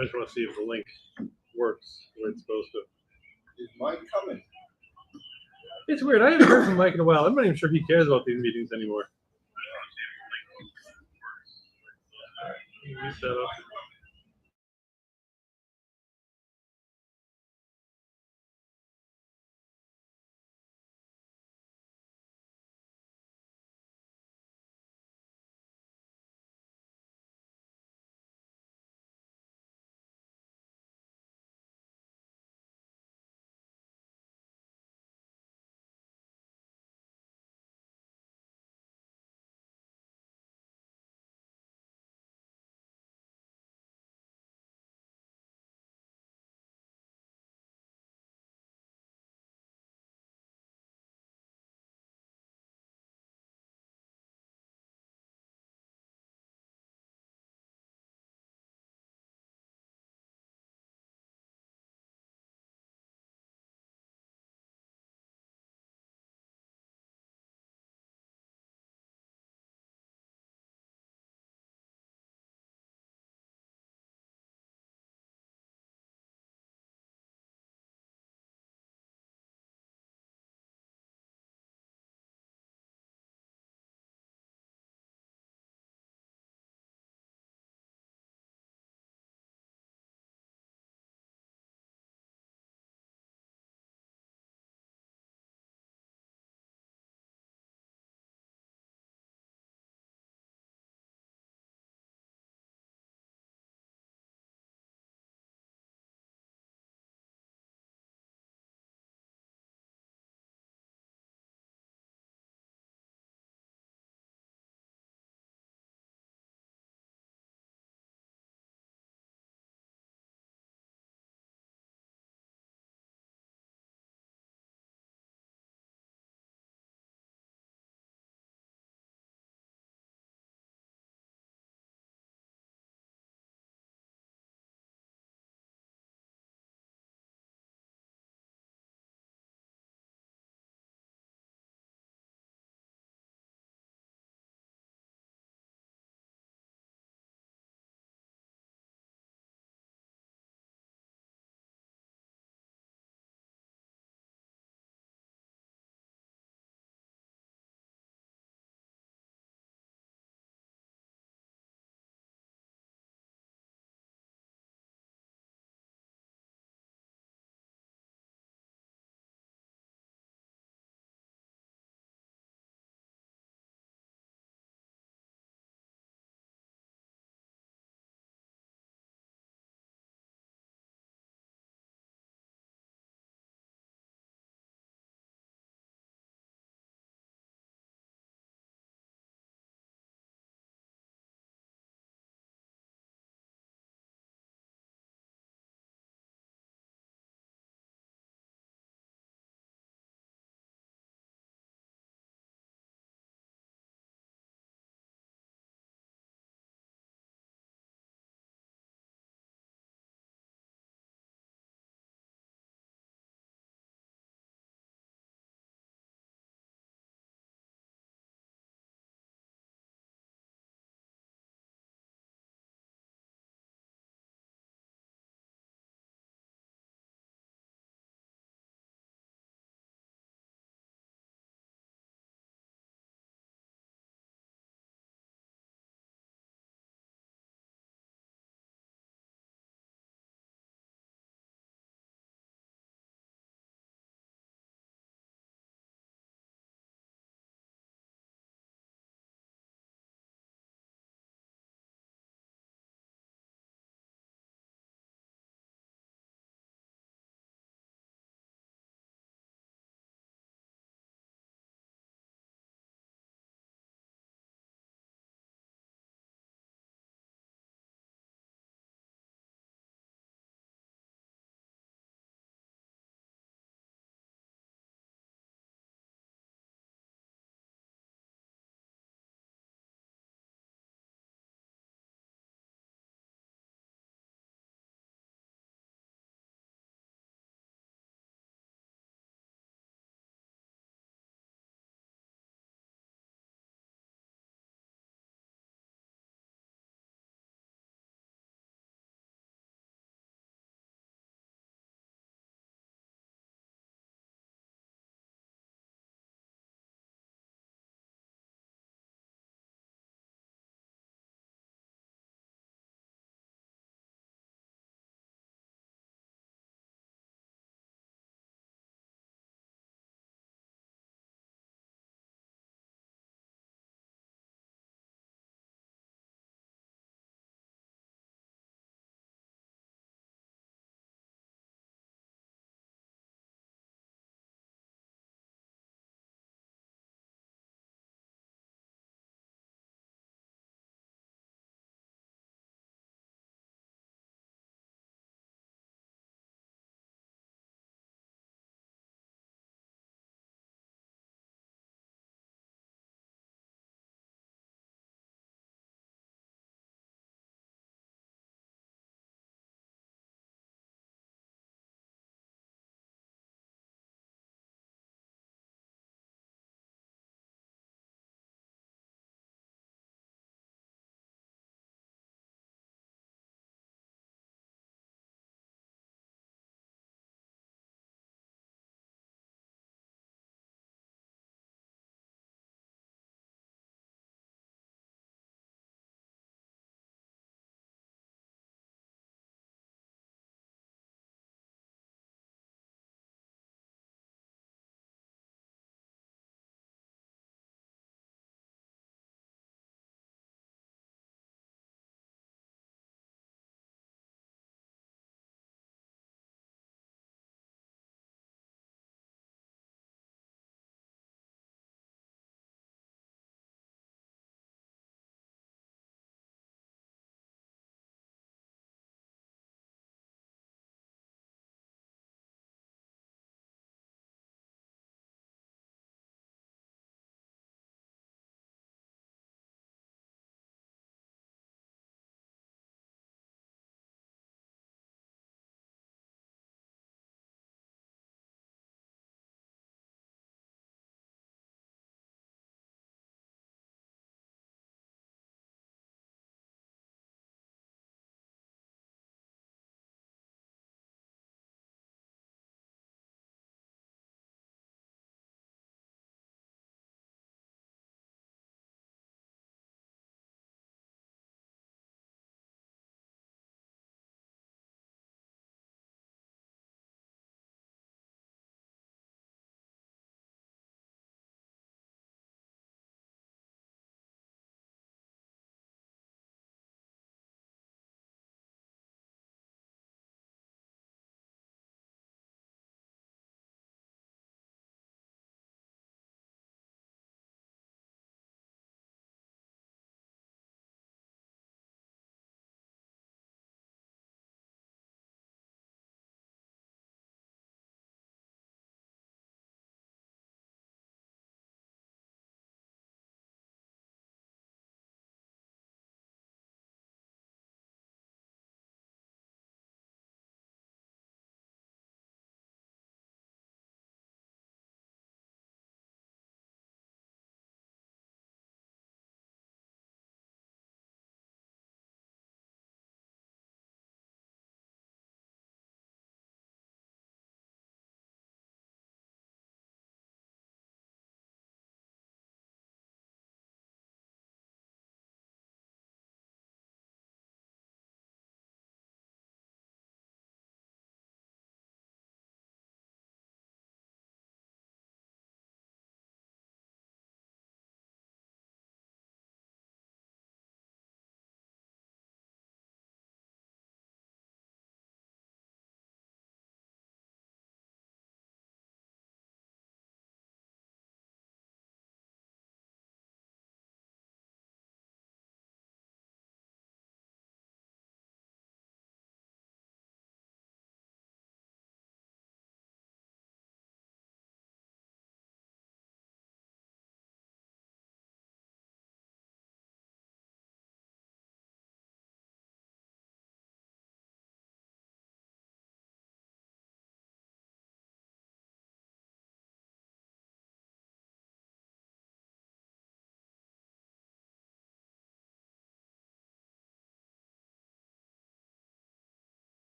I just want to see if the link works the way it's supposed to. Is Mike coming? It's weird. I haven't heard from Mike in a while. I'm not even sure he cares about these meetings anymore. Mute that up.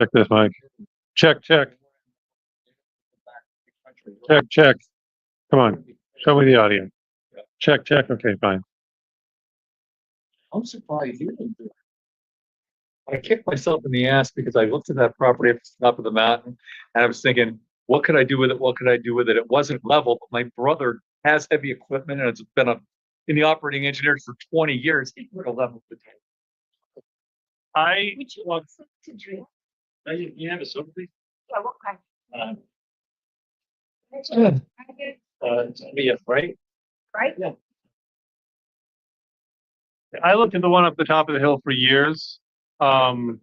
Check this, Mike. Check, check, check. Come on, show me the audio. Check, check. Okay, fine. I'm surprised you didn't do it. I kicked myself in the ass because I looked at that property at the top of the mountain and I was thinking, what could I do with it? What could I do with it? It wasn't level, but my brother has heavy equipment and it's been in the operating engineer for 20 years. He would have leveled the tank. I Would you want some to drink? You have a soda, please? Yeah, what kind? It's me, right? Right? I looked at the one up the top of the hill for years. And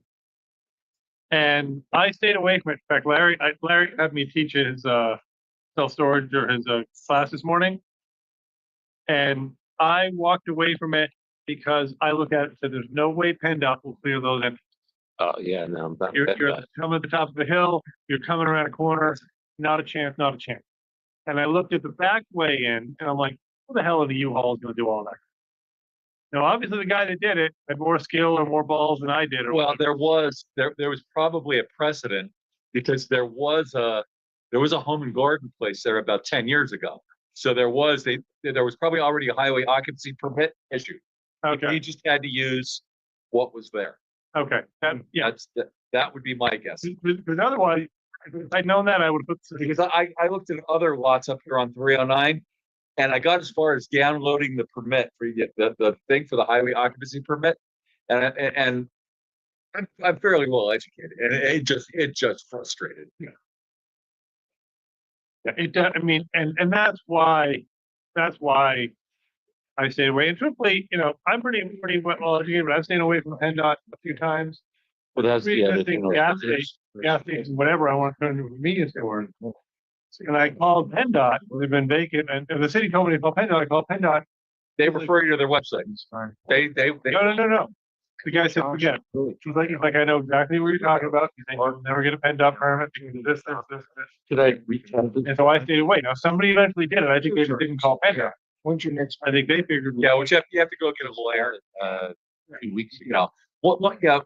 I stayed away from it. In fact, Larry had me teach his self-storage or his class this morning. And I walked away from it because I looked at it and said, there's no way PennDOT will clear those entrances. Oh, yeah, no, I'm You're coming at the top of the hill, you're coming around a corner, not a chance, not a chance. And I looked at the back way in and I'm like, who the hell are the U-Hauls gonna do all that? Now, obviously the guy that did it had more skill or more balls than I did. Well, there was probably a precedent because there was a home and garden place there about 10 years ago. So there was probably already a highway occupancy permit issued. Okay, You just had to use what was there. okay, yeah, That would be my guess. because otherwise, if I'd known that, I would have put. Because I looked at other lots up here on 309 and I got as far as downloading the permit for the thing for the highway occupancy permit. And I'm fairly well educated and it just frustrated. Yeah, I mean, and that's why I stayed away. And truthfully, I'm pretty well educated, but I've stayed away from PennDOT a few times. Well, that's the other Existing thing. gas station, whatever, I want to turn into a convenience store. And I called PennDOT, they've been vacant, and the city told me to call PennDOT, I called PennDOT. They refer you to their website. They No. The guy said, forget. He's like, I know exactly what you're talking about. You think you'll never get a PennDOT permit because of this. Should I reach out to? And so I stayed away. Now, somebody eventually did it. I think they just didn't call PennDOT. When's your next? I think they figured. Yeah, which you have to go get a lawyer, 2 weeks ago. What, yeah,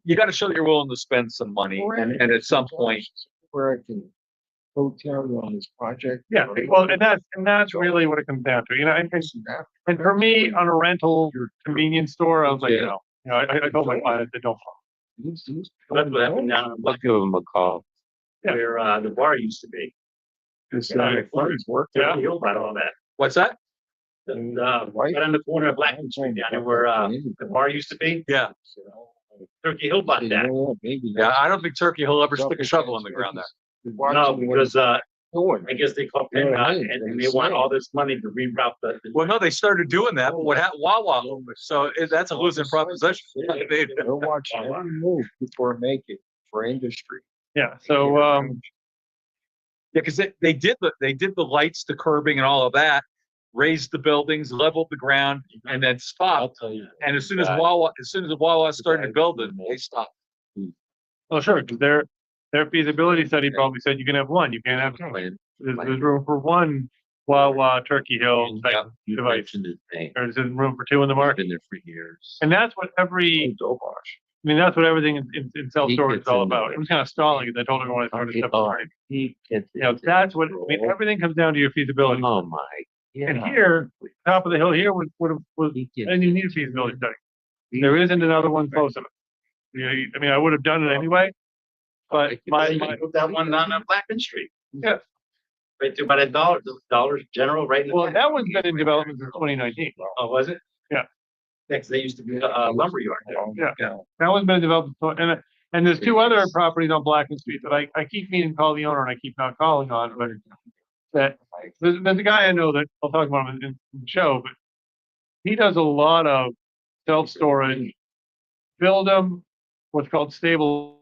you got to show that you're willing to spend some money and at some point. Where I can hotel you on this project. Yeah, well, and that's really what it comes down to, and for me, on a rental convenience store, I was like, I told my client that don't fall. That's what happened down in Let's give them a call. where the bar used to be. It's Work. Yeah. Hill about all that. What's that? And right on the corner of Black Street, down there where the bar used to be. Yeah. Turkey Hill bought that. Yeah, I don't think Turkey will ever stick a shovel in the ground there. No, because I guess they called PennDOT and they want all this money to reroute the. Well, no, they started doing that, but what happened? Wawa. So that's a losing proposition. They- They're watching every move before it make it for industry. Yeah, so, Yeah, because they did the lights, the curbing, and all of that, raised the buildings, leveled the ground, and then stopped. Tell you. And as soon as the Wawa started to build it, they stopped. well, sure, because their feasibility study probably said you can have one, you can't have two. There's room for one Wawa Turkey Hill type device. There's room for two in the market. Been there for years. And that's what that's what everything in self-storage is all about. It was kind of stalling, as I told everyone I started stuff. That's what, everything comes down to your feasibility. Oh my. And here, top of the hill here was, I didn't even need a feasibility study. There isn't another one close enough. I would have done it anyway, but my Put that one down on Blackman Street. Yeah. Right there by that Dollar General, right? in the well, back. that one's been in development since 2019. Oh, was it? Yeah. Yeah, 'cause they used to be a lumber yard there. Yeah. That one's been developed, and there's two other properties on Blackman Street that I keep meaning to call the owner and I keep not calling on, but that there's a guy I know that I'll talk about him in the show, but he does a lot of self-storage, build them, what's called stable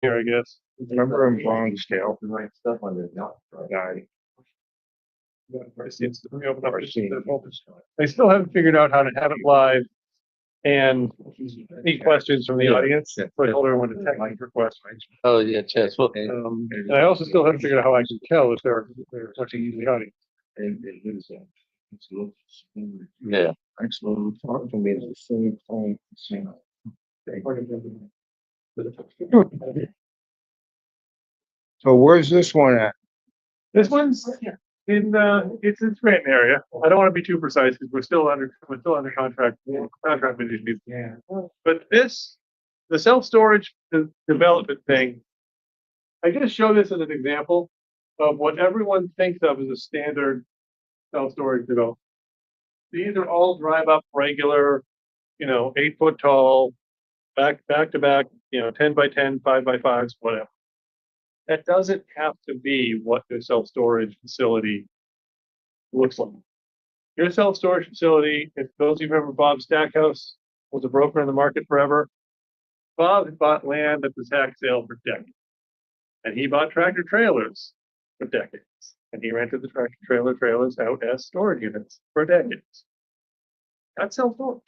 here, I guess. Remember in Lonsdale, Right stuff on the yacht. guy, Let me open up I still haven't figured out how to have it live and any questions from the Yeah. audience. Yeah. So I told everyone to text me for questions. Oh, yeah, Chess, well, And I also still haven't figured out how I can tell if they're watching in the audience. yeah. actually talked to me at the same time. So where's this one at? This one's in, it's in Scranton area. I don't want to be too precise because we're still under contract with these people. Yeah. But this, the self-storage development thing, I just show this as an example of what everyone thinks of as a standard self-storage development. These are all drive up regular, 8 foot tall, back to back, 10 by 10, 5 by 5s, whatever. That doesn't have to be what the self-storage facility looks like. Your self-storage facility, if those of you remember Bob Stackhouse was a broker in the market forever. Bob had bought land at the tax sale for decades. And he bought tractor trailers for decades. And he rented the tractor trailers out as storage units for decades. That's self-storage.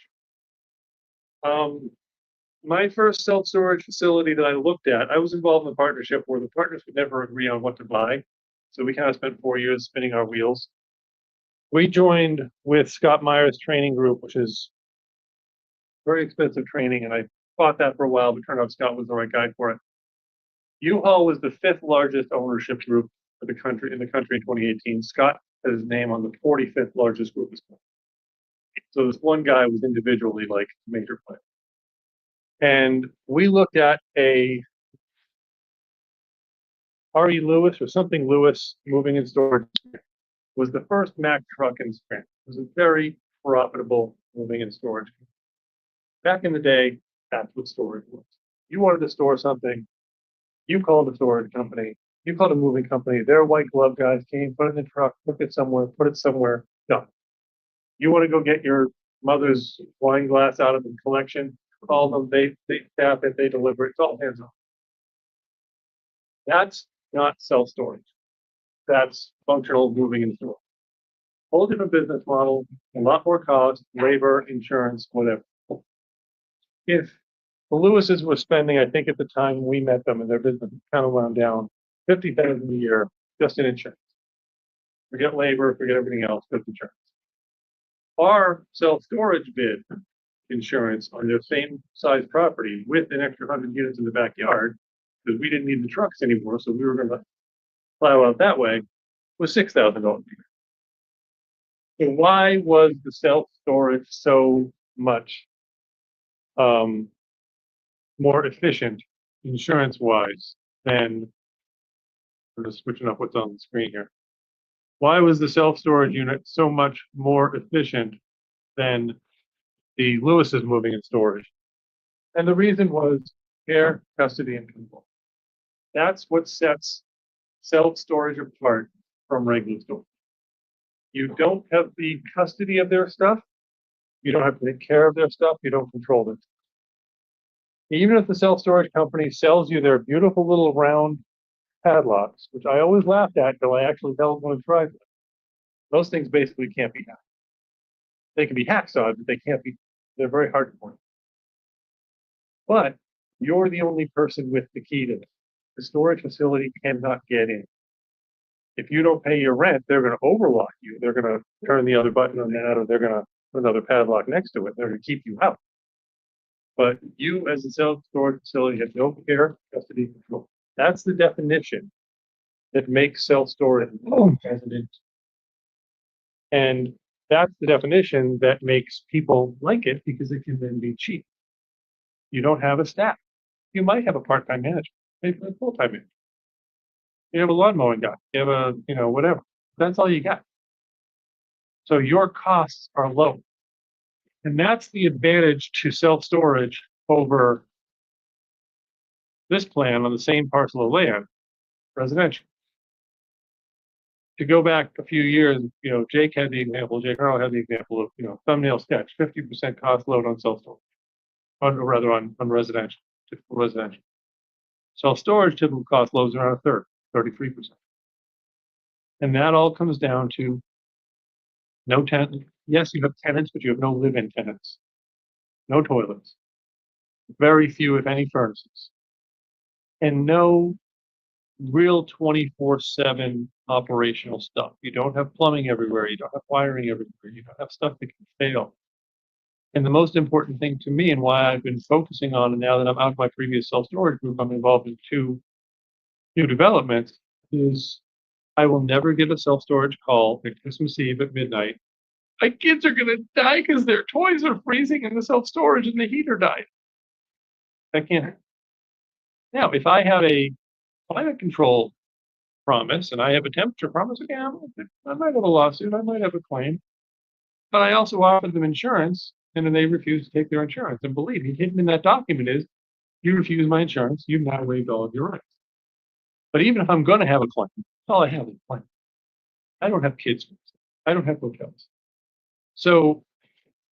My first self-storage facility that I looked at, I was involved in a partnership where the partners could never agree on what to buy. So we kind of spent 4 years spinning our wheels. We joined with Scott Meyer's training group, which is very expensive training. And I fought that for a while, but turned out Scott was the right guy for it. U-Haul was the 5th largest ownership group in the country in 2018. Scott had his name on the 45th largest group. So this one guy was individually like a major player. And we looked at a R.E. Lewis or something Lewis moving and storage was the first Mack truck in Scranton. It was a very profitable moving and storage. Back in the day, that's what storage was. You wanted to store something, you called a storage company, you called a moving company, their white glove guys came, put it in the truck, took it somewhere, put it somewhere, done. You want to go get your mother's wine glass out of the collection, call them, they tap it, they deliver it, it's all hands on. That's not self-storage. That's functional moving and storage. Whole different business model, a lot more cost, labor, insurance, whatever. If the Lewises were spending, I think at the time we met them and their business kind of wound down, $50,000 a year just in insurance. Forget labor, forget everything else, just insurance. Our self-storage bid insurance on their same size property with an extra 100 units in the backyard, because we didn't need the trucks anymore, so we were going to plow out that way, was $6,000 a year. So why was the self-storage so much more efficient insurance-wise than, I'm just switching up what's on the screen here. Why was the self-storage unit so much more efficient than the Lewis's moving and storage? And the reason was care, custody, and control. That's what sets self-storage apart from regular storage. You don't have the custody of their stuff. You don't have to take care of their stuff. You don't control them. Even if the self-storage company sells you their beautiful little round padlocks, which I always laughed at until I actually held one and tried them. Those things basically can't be hacked. They can be hacksawed, but they can't be, they're very hard to point. But you're the only person with the key to it. The storage facility cannot get in. If you don't pay your rent, they're going to overlock you. They're going to turn the other button on that, or they're going to put another padlock next to it. They're going to keep you out. But you, as a self-storage facility, have no care, custody, control. That's the definition that makes self-storage resident. And that's the definition that makes people like it because it can then be cheap. You don't have a staff. You might have a part-time manager, maybe a full-time manager. You have a lawn mowing guy. You have a, whatever. That's all you got. So your costs are low. And that's the advantage to self-storage over this plan on the same parcel of land, residential. To go back a few years, Jake had the example, Jake Harlow had the example of, thumbnail sketch, 50% cost load on self-storage, or rather on residential. Self-storage typical cost loads around a third, 33%. And that all comes down to no tenant. Yes, you have tenants, but you have no live-in tenants. No toilets. Very few, if any, furnaces. And no real 24/7 operational stuff. You don't have plumbing everywhere. You don't have wiring everywhere. You don't have stuff that can fail. And the most important thing to me, and why I've been focusing on, and now that I'm out of my previous self-storage group, I'm involved in 2 new developments, is I will never give a self-storage call at Christmas Eve at midnight. My kids are gonna die because their toys are freezing in the self-storage and the heater died. That can't happen. Now, if I have a climate control promise and I have a temperature promise, okay, I might have a lawsuit, I might have a claim. But I also offered them insurance, and then they refused to take their insurance. And believe me, hidden in that document is, you refuse my insurance, you've now waived all of your rights. But even if I'm gonna have a claim, all I have is a claim. I don't have kids. I don't have hotels. So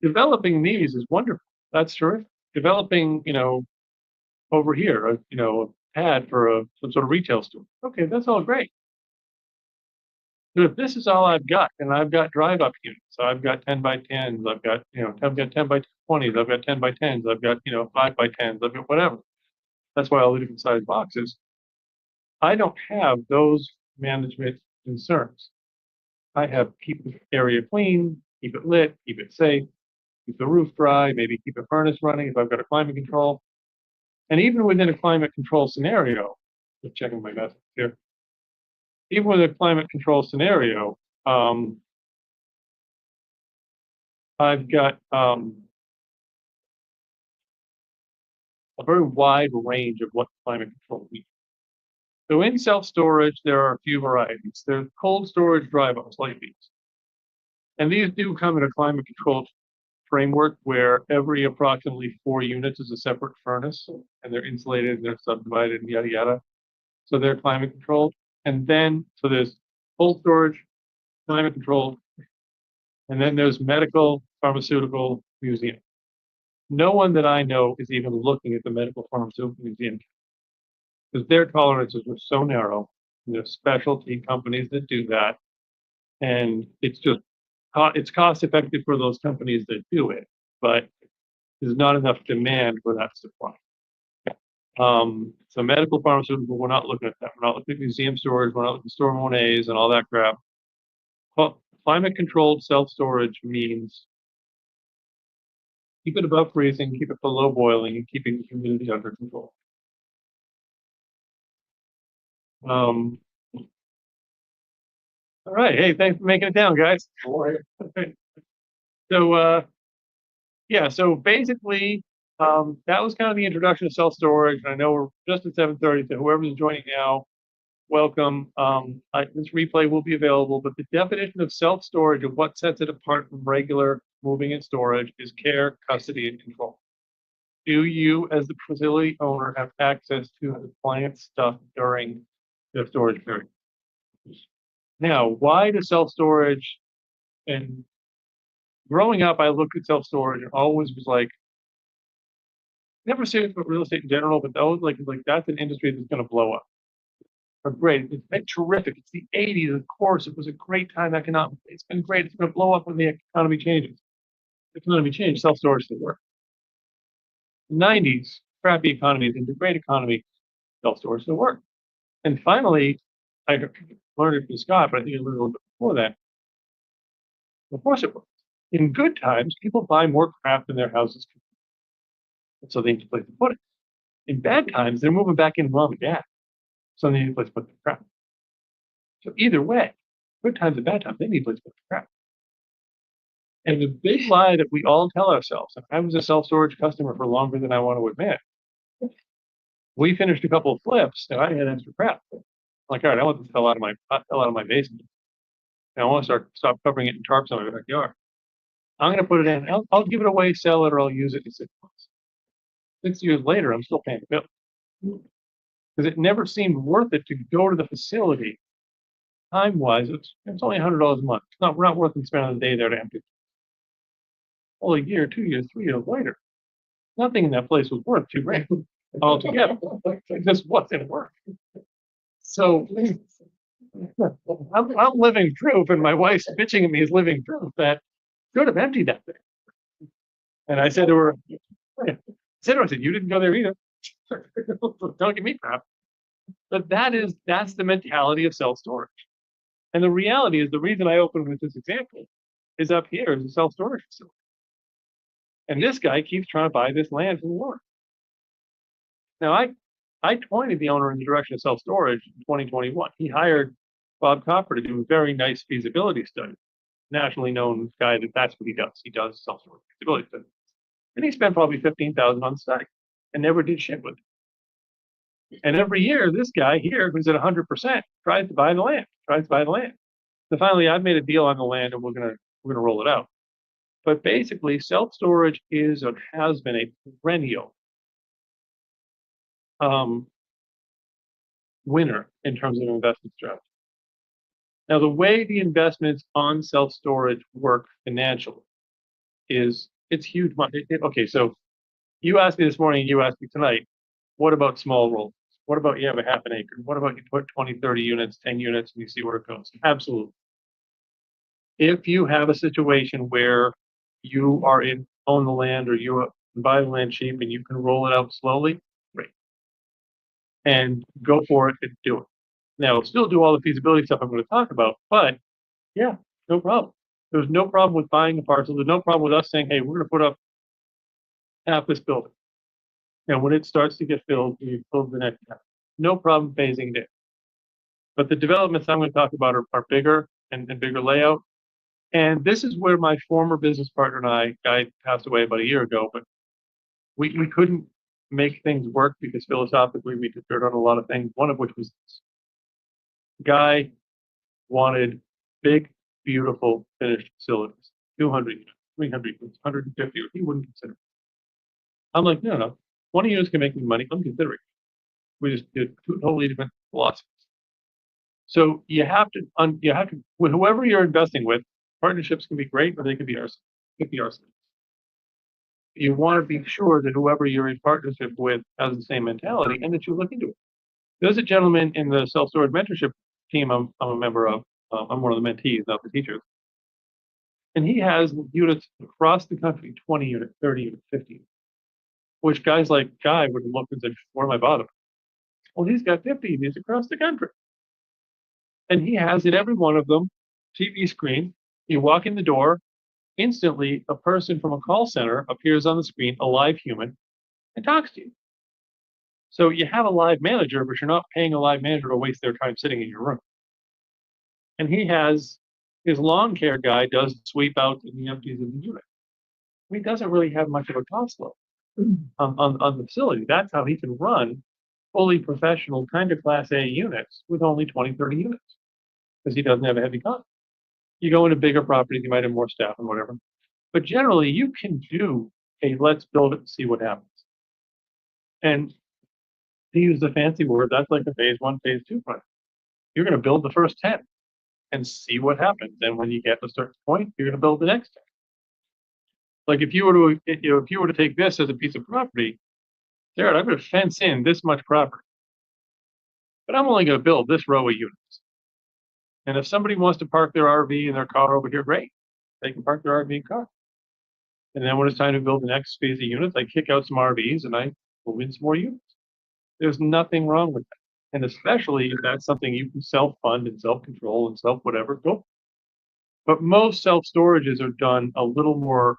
developing these is wonderful. That's terrific. Developing, over here, a pad for some sort of retail store. Okay, that's all great. But if this is all I've got, and I've got drive-up units, I've got 10 by 10s, I've got 10 by 20s, I've got 10 by 10s, I've got 5 by 10s, I've got whatever. That's why all the different size boxes. I don't have those management concerns. I have keep the area clean, keep it lit, keep it safe, keep the roof dry, maybe keep a furnace running if I've got a climate control. And even within a climate control scenario, just checking my message here. Even with a climate control scenario, I've got a very wide range of what climate control means. So in self-storage, there are a few varieties. There's cold storage drive-ups like these. And these do come in a climate controlled framework where every approximately 4 units is a separate furnace, and they're insulated and they're subdivided and yada yada. So they're climate controlled. And then, so there's cold storage, climate controlled, and then there's medical, pharmaceutical, museum. No one that I know is even looking at the medical pharmaceutical museum because their tolerances are so narrow. And there's specialty companies that do that. And it's just, it's cost effective for those companies that do it, but there's not enough demand for that supply. So medical pharmaceutical, we're not looking at that. We're not looking at museum storage. We're not looking at store Monets and all that crap. Well, climate controlled self-storage means keep it above freezing, keep it below boiling, and keeping the humidity under control. All right. Hey, thanks for making it down, guys. So, yeah, so basically, that was kind of the introduction to self-storage. I know we're just at 7:30, so whoever's joining now, welcome. This replay will be available, but the definition of self-storage of what sets it apart from regular moving and storage is care, custody, and control. Do you, as the facility owner, have access to the client's stuff during the storage period? Now, why does self-storage, and growing up, I looked at self-storage and always was like, never serious about real estate in general, but those like that's an industry that's going to blow up. But great, it's been terrific. It's the 80s, of course. It was a great time economically. It's been great. It's going to blow up when the economy changes. The economy changed, self-storage didn't work. 90s, crappy economy into great economy, self-storage didn't work. And finally, I learned it from Scott, but I think I learned a little bit before that. Of course it works. In good times, people buy more crap than their houses can. So they need a place to put it. In bad times, they're moving back in mom and dad. So they need a place to put the crap. So either way, good times and bad times, they need a place to put the crap. And the big lie that we all tell ourselves, and I was a self-storage customer for longer than I want to admit. We finished a couple of flips and I had extra crap. Like, all right, I want this hell out of my basement. And I want to stop covering it in tarps on my backyard. I'm going to put it in. I'll give it away, sell it, or I'll use it in 6 months. 6 years later, I'm still paying the bill. Because it never seemed worth it to go to the facility. Time-wise, it's only $100 a month. We're not worth it spending the day there to empty it. Well, a year, 2 years, 3 years later, nothing in that place was worth $2 grand. altogether. It just wasn't working. So I'm living proof, and my wife's bitching at me is living proof that could have emptied that thing. And I said to her, I said, you didn't go there either. Don't give me crap. But that's the mentality of self-storage. And the reality is the reason I opened with this example is up here is a self-storage facility. And this guy keeps trying to buy this land from the owner. Now I pointed the owner in the direction of self-storage in 2021. He hired Bob Copper to do a very nice feasibility study. Nationally known guy that's what he does. He does self-storage feasibility studies. And he spent probably $15,000 on the study and never did shit with it. And every year, this guy here, who's at 100%, tries to buy the land. So finally, I've made a deal on the land, and we're gonna roll it out. But basically, self-storage is or has been a perennial winner in terms of investment strategy. Now, the way the investments on self-storage work financially is it's huge money. Okay, so you asked me this morning, you asked me tonight, what about small rolls? What about you have a half an acre? What about you put 20, 30 units, 10 units, and you see where it goes? Absolutely. If you have a situation where you own the land or you buy the land cheap and you can roll it out slowly, great. And go for it and do it. Now, still do all the feasibility stuff I'm going to talk about, but yeah, no problem. There's no problem with buying a parcel. There's no problem with us saying, hey, we're going to put up half this building. And when it starts to get filled, you fill the next half. No problem phasing it in. But the developments I'm going to talk about are bigger and bigger layout. And this is where my former business partner and Guy passed away about a year ago, but we couldn't make things work because philosophically we differed on a lot of things, one of which was this. Guy wanted big, beautiful, finished facilities, 200 units, 300 units, 150, he wouldn't consider it. I'm like, no, 20 units can make me money, I'm considering it. We just did two totally different philosophies. So you have to, with whoever you're investing with, partnerships can be great, or they can be ours. You want to be sure that whoever you're in partnership with has the same mentality and that you look into it. There's a gentleman in the self-storage mentorship team I'm a member of. I'm one of the mentees, not the teachers. And he has units across the country, 20 units, 30 units, 50 units, which guys like Guy would look and say, where am I bottom? Well, he's got 50 of these across the country. And he has in every one of them, TV screen. You walk in the door, instantly a person from a call center appears on the screen, a live human, and talks to you. So you have a live manager, but you're not paying a live manager to waste their time sitting in your room. And he has his lawn care guy does sweep out and he empties in the unit. He doesn't really have much of a cost load on the facility. That's how he can run fully professional kind of class A units with only 20, 30 units because he doesn't have a heavy cost. You go into bigger properties, you might have more staff and whatever. But generally, you can do a let's build it and see what happens. And to use the fancy word, that's like a phase 1, phase 2 project. You're going to build the first 10 and see what happens. And when you get to a certain point, you're going to build the next 10. Like if you were to take this as a piece of property, Jared, I'm going to fence in this much property, but I'm only going to build this row of units. And if somebody wants to park their RV and their car over here, great. They can park their RV and car. And then when it's time to build the next phase of units, I kick out some RVs and I move in some more units. There's nothing wrong with that. And especially if that's something you can self-fund and self-control and self-whatever, go. But most self-storages are done a little more,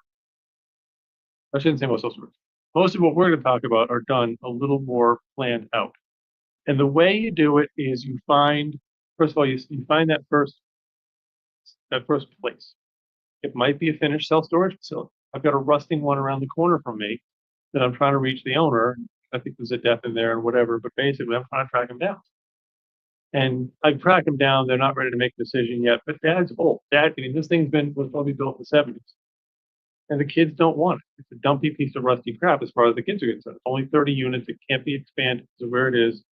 I shouldn't say most self-storage. Most of what we're going to talk about are done a little more planned out. And the way you do it is you find, first of all, you find that first place. It might be a finished self-storage facility. I've got a rusting one around the corner from me that I'm trying to reach the owner. I think there's a death in there and whatever, but basically I'm trying to track him down. And I track them down. They're not ready to make a decision yet, but Dad's old. This thing's was probably built in the 70s. And the kids don't want it. It's a dumpy piece of rusty crap as far as the kids are concerned. It's only 30 units. It can't be expanded to where it is.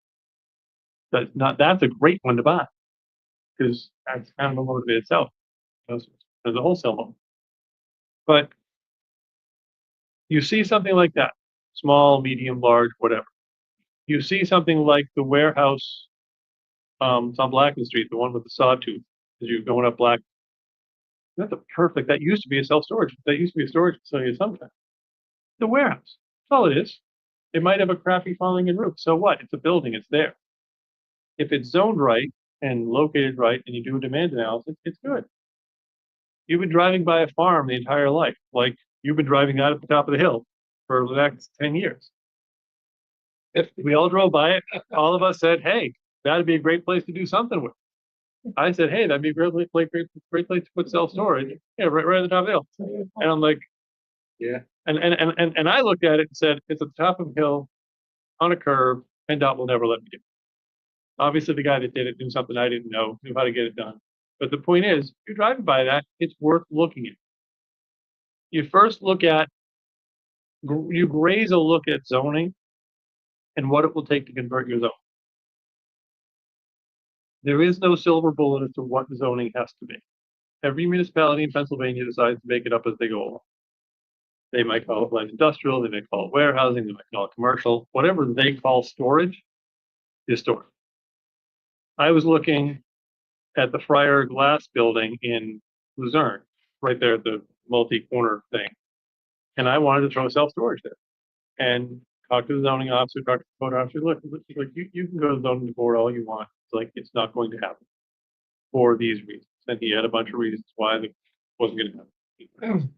That's a great one to buy because that's kind of a motivated seller. There's a wholesale loan. But you see something like that, small, medium, large, whatever. you see something like the warehouse, it's on Blackman Street, the one with the sawtooth, as you're going up Black. That's a perfect, that used to be a self-storage, that used to be a storage facility at some time. The warehouse, that's all it is. It might have a crappy falling in roof, so what? It's a building, it's there. If it's zoned right and located right and you do a demand analysis, it's good. You've been driving by a farm the entire life, like you've been driving out at the top of the hill for the next 10 years. If we all drove by it, all of us said, hey, that'd be a great place to do something with. I said, hey, that'd be a great place to put self-storage. Yeah, right at the top of the hill. And I'm like, Yeah. and I looked at it and said, it's at the top of a hill on a curve, and PennDOT will never let me do it. Obviously, the guy that did it knew something I didn't know, knew how to get it done. But the point is, if you're driving by that, it's worth looking at. You first look at, you raise a look at zoning and what it will take to convert your zone. There is no silver bullet as to what zoning has to be. Every municipality in Pennsylvania decides to make it up as they go along. They might call it light industrial, they may call it warehousing, they might call it commercial, whatever they call storage is storage. I was looking at the Friar Glass building in Luzerne, right there at the multi-corner thing. And I wanted to throw self-storage there. And talk to the zoning officer, talk to the code officer, look, like you can go to the zoning board all you want. It's like, it's not going to happen for these reasons. And he had a bunch of reasons why it wasn't going to happen.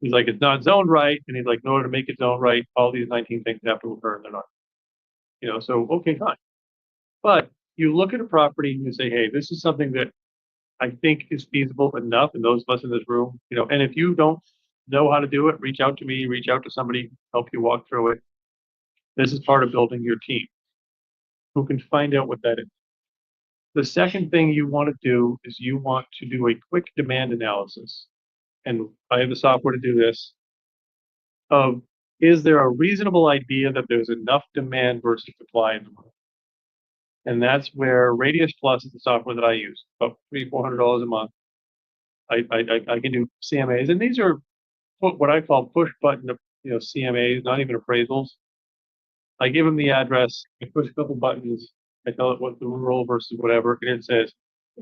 He's like, it's not zoned right. And he's like, in order to make it zoned right, all these 19 things have to occur and they're not. So, okay, fine. But you look at a property and you say, hey, this is something that I think is feasible enough. And those of us in this room, and if you don't know how to do it, reach out to me, reach out to somebody, help you walk through it. This is part of building your team who can find out what that is. The second thing you want to do is you want to do a quick demand analysis. And I have the software to do this. Is there a reasonable idea that there's enough demand versus supply in the market? And that's where Radius Plus is the software that I use, about $300-400 a month. I can do CMAs, and these are what I call push button, CMAs, not even appraisals. I give them the address, I push a couple buttons, I tell it what the rural versus whatever, and it says,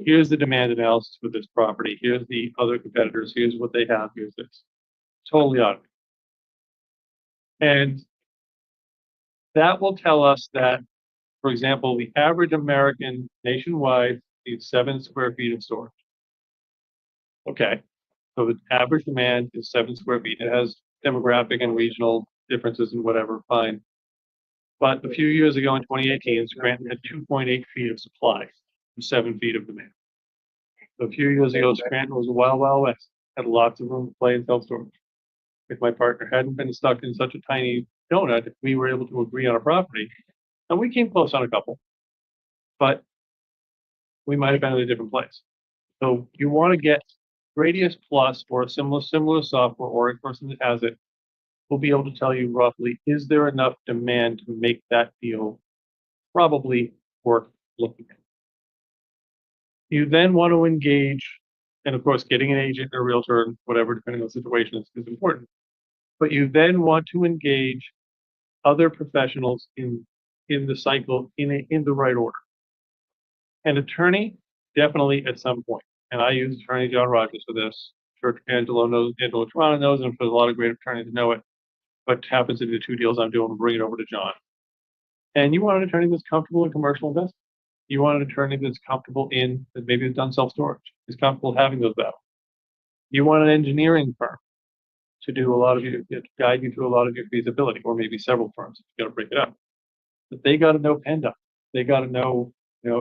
here's the demand analysis for this property, here's the other competitors, here's what they have, here's this. Totally automated. And that will tell us that, for example, the average American nationwide needs 7 square feet of storage. Okay, so the average demand is 7 square feet. It has demographic and regional differences and whatever, fine. But a few years ago in 2018, Scranton had 2.8 feet of supply and 7 feet of demand. So a few years ago, Scranton was a wild, wild west, had lots of room to play in self-storage. If my partner hadn't been stuck in such a tiny donut, we were able to agree on a property, and we came close on a couple, but we might have been in a different place. So you want to get Radius Plus or a similar software, or a person that has it will be able to tell you roughly, is there enough demand to make that deal probably worth looking at? You then want to engage, and of course, getting an agent or a realtor, whatever, depending on the situation, is important. But you then want to engage other professionals in the cycle in the right order. An attorney, definitely at some point. And I use attorney John Rogers for this. Sure, Angelo Toronto knows, and for a lot of great attorneys to know it. What happens to the 2 deals I'm doing, bring it over to John. And you want an attorney that's comfortable in commercial investment. You want an attorney that's comfortable that maybe has done self-storage, is comfortable having those battles. You want an engineering firm to do a lot of to guide you through a lot of your feasibility, or maybe several firms. You got to break it up. But they got to know PennDOT. They got to know,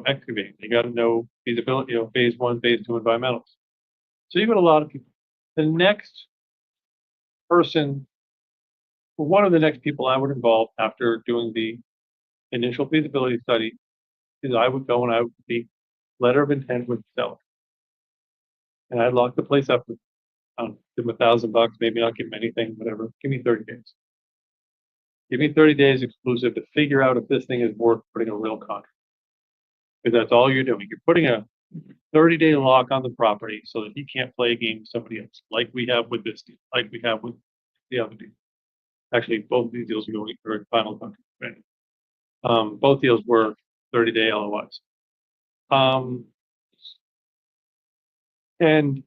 excavating. They got to know feasibility, phase 1, phase 2 environmentals. So you've got a lot of people. The next person, one of the next people I would involve after doing the initial feasibility study is I would go and I would be letter of intent with the seller. And I'd lock the place up with, give them $1,000, maybe not give them anything, whatever. Give me 30 days. Give me 30 days exclusive to figure out if this thing is worth putting a real contract. Because that's all you're doing. You're putting a 30-day lock on the property so that he can't play a game with somebody else, like we have with this deal, like we have with the other deal. Actually, both of these deals are going for a final contract. Both deals were 30-day LOIs. And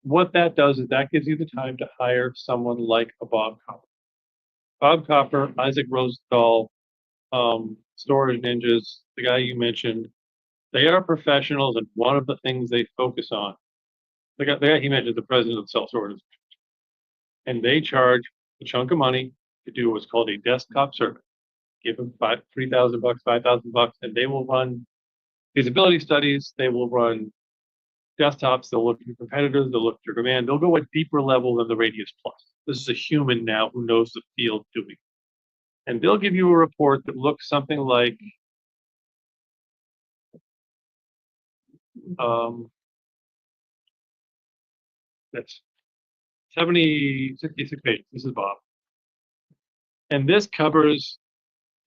what that does is that gives you the time to hire someone like a Bob Copper. Bob Copper, Isaac Rosenthal, Storage Ninjas, the guy you mentioned, they are professionals, and one of the things they focus on, the guy he mentioned, the president of Self Storage, and they charge a chunk of money to do what's called a desktop survey. Give them $3,000, $5,000, and they will run feasibility studies. They will run desktops. They'll look at your competitors. They'll look at your demand. They'll go a deeper level than the Radius Plus. This is a human now who knows the field doing. And they'll give you a report that looks something like that's 66 pages. This is Bob. And this covers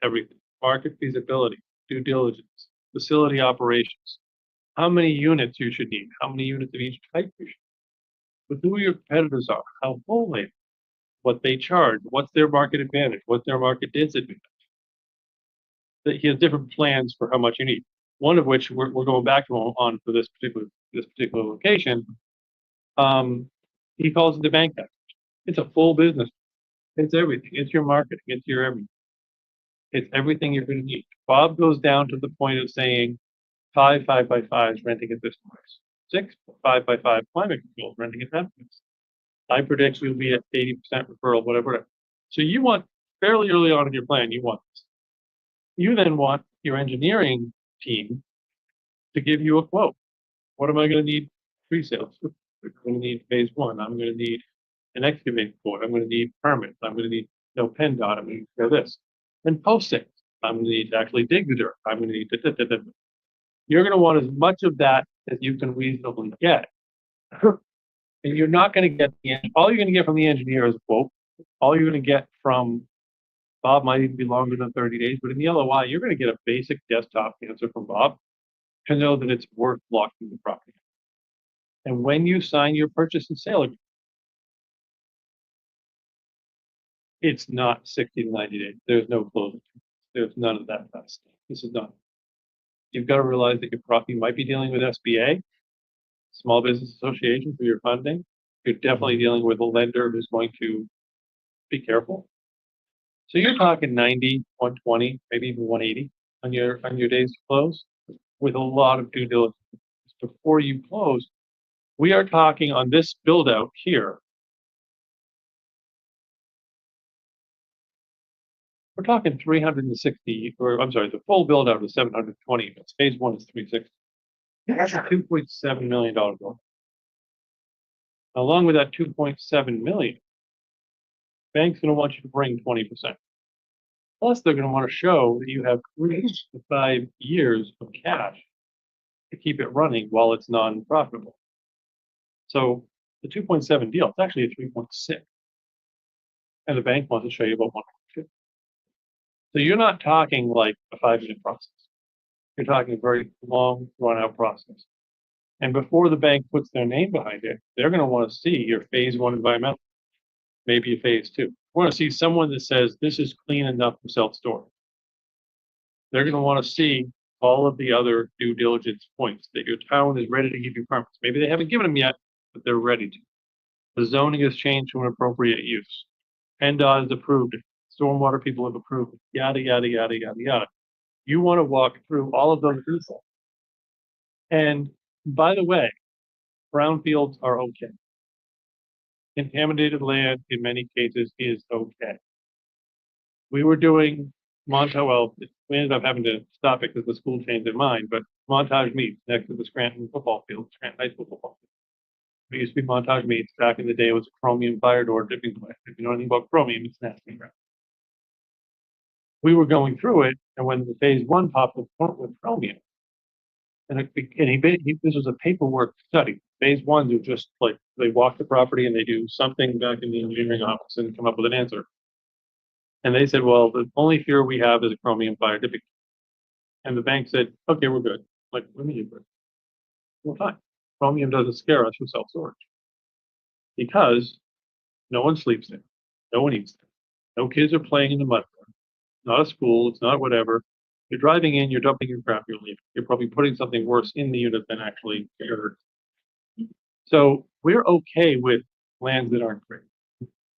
everything: market feasibility, due diligence, facility operations, how many units you should need, how many units of each type you should need, but who your competitors are, how full they are, what they charge, what's their market advantage, what's their market disadvantage. That he has different plans for how much you need. One of which we're going back to on for this particular location. He calls it the bank act. It's a full business. It's everything. It's your marketing. It's your everything. It's everything you're going to need. Bob goes down to the point of saying 5 5x5s renting at this price. 6 5x5 climate control renting at that price. I predict you'll be at 80% referral, whatever. So you want fairly early on in your plan, you want this. You then want your engineering team to give you a quote. What am I going to need pre-sales? I'm going to need phase one. I'm going to need an excavating quote. I'm going to need permits. I'm going to need PennDOT. I'm going to need this. And post-sales. I'm going to need to actually dig the dirt. I'm going to need You're going to want as much of that as you can reasonably get. And you're not going to get all you're going to get from the engineer is a quote. All you're going to get from Bob might even be longer than 30 days, but in the LOI, you're going to get a basic desktop answer from Bob to know that it's worth locking the property. And when you sign your purchase and sale agreement, it's not 60 to 90 days. There's no closing. There's none of that stuff. This is not. You've got to realize that you might be dealing with SBA, Small Business Association, for your funding. You're definitely dealing with a lender who's going to be careful. So you're talking 90, 120, maybe even 180 on your days to close, with a lot of due diligence before you close. We are talking on this build out here. We're talking 360, or I'm sorry, the full build out is 720 units. Phase one is 360. That's a $2.7 million bill. Along with that 2.7 million, bank's going to want you to bring 20%. Plus, they're going to want to show that you have 3 to 5 years of cash to keep it running while it's non-profitable. So the 2.7 deal, it's actually a 3.6. And the bank wants to show you about 1.2. So you're not talking like a 5-minute process. You're talking a very long, run-out process. And before the bank puts their name behind it, they're going to want to see your phase one environmental, maybe a phase two. We want to see someone that says this is clean enough for self-storage. They're going to want to see all of the other due diligence points that your town is ready to give you permits. Maybe they haven't given them yet, but they're ready to. The zoning has changed to an appropriate use. PennDOT has approved it. Stormwater people have approved it. Yada, yada, yada, yada, yada. You want to walk through all of those details. And by the way, brownfields are okay. Contaminated land in many cases is okay. We were doing well, we ended up having to stop it because the school changed their mind, but Montage Meats next to the Scranton football field, Scranton High School football field. It used to be Montage Meats. Back in the day, it was a chromium fire door dipping plant. If you know anything about chromium, it's nasty. We were going through it, and when the phase one popped up with chromium, and this was a paperwork study. Phase ones are just like they walk the property and they do something back in the engineering office and come up with an answer. And they said, well, the only fear we have is a chromium fire dipping. And the bank said, okay, we're good. Like, what do you mean you're good? Well, fine. Chromium doesn't scare us from self-storage. Because no one sleeps there. No one eats there. No kids are playing in the mud. It's not a school. It's not whatever. You're driving in, you're dumping your crap, you're leaving. You're probably putting something worse in the unit than actually your. So we're okay with lands that aren't great.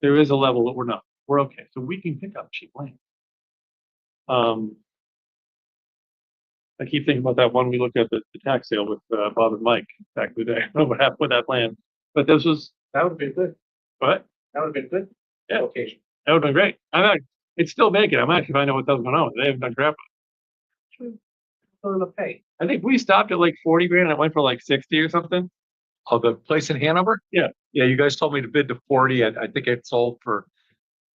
There is a level that we're not. We're okay. So we can pick up cheap land. I keep thinking about that one we looked at the tax sale with Bob and Mike back in the day. I don't know what happened with that land, but this was, That would have been good. what? That would have been good. Yeah. Location. That would have been great. It's still vacant. I'm actually finding out what the hell's going on. They haven't done crap. For the pay. I think we stopped at like 40 grand and it went for like 60 or something. Oh, the place in Hanover? Yeah. Yeah, you guys told me to bid to 40, and I think it sold for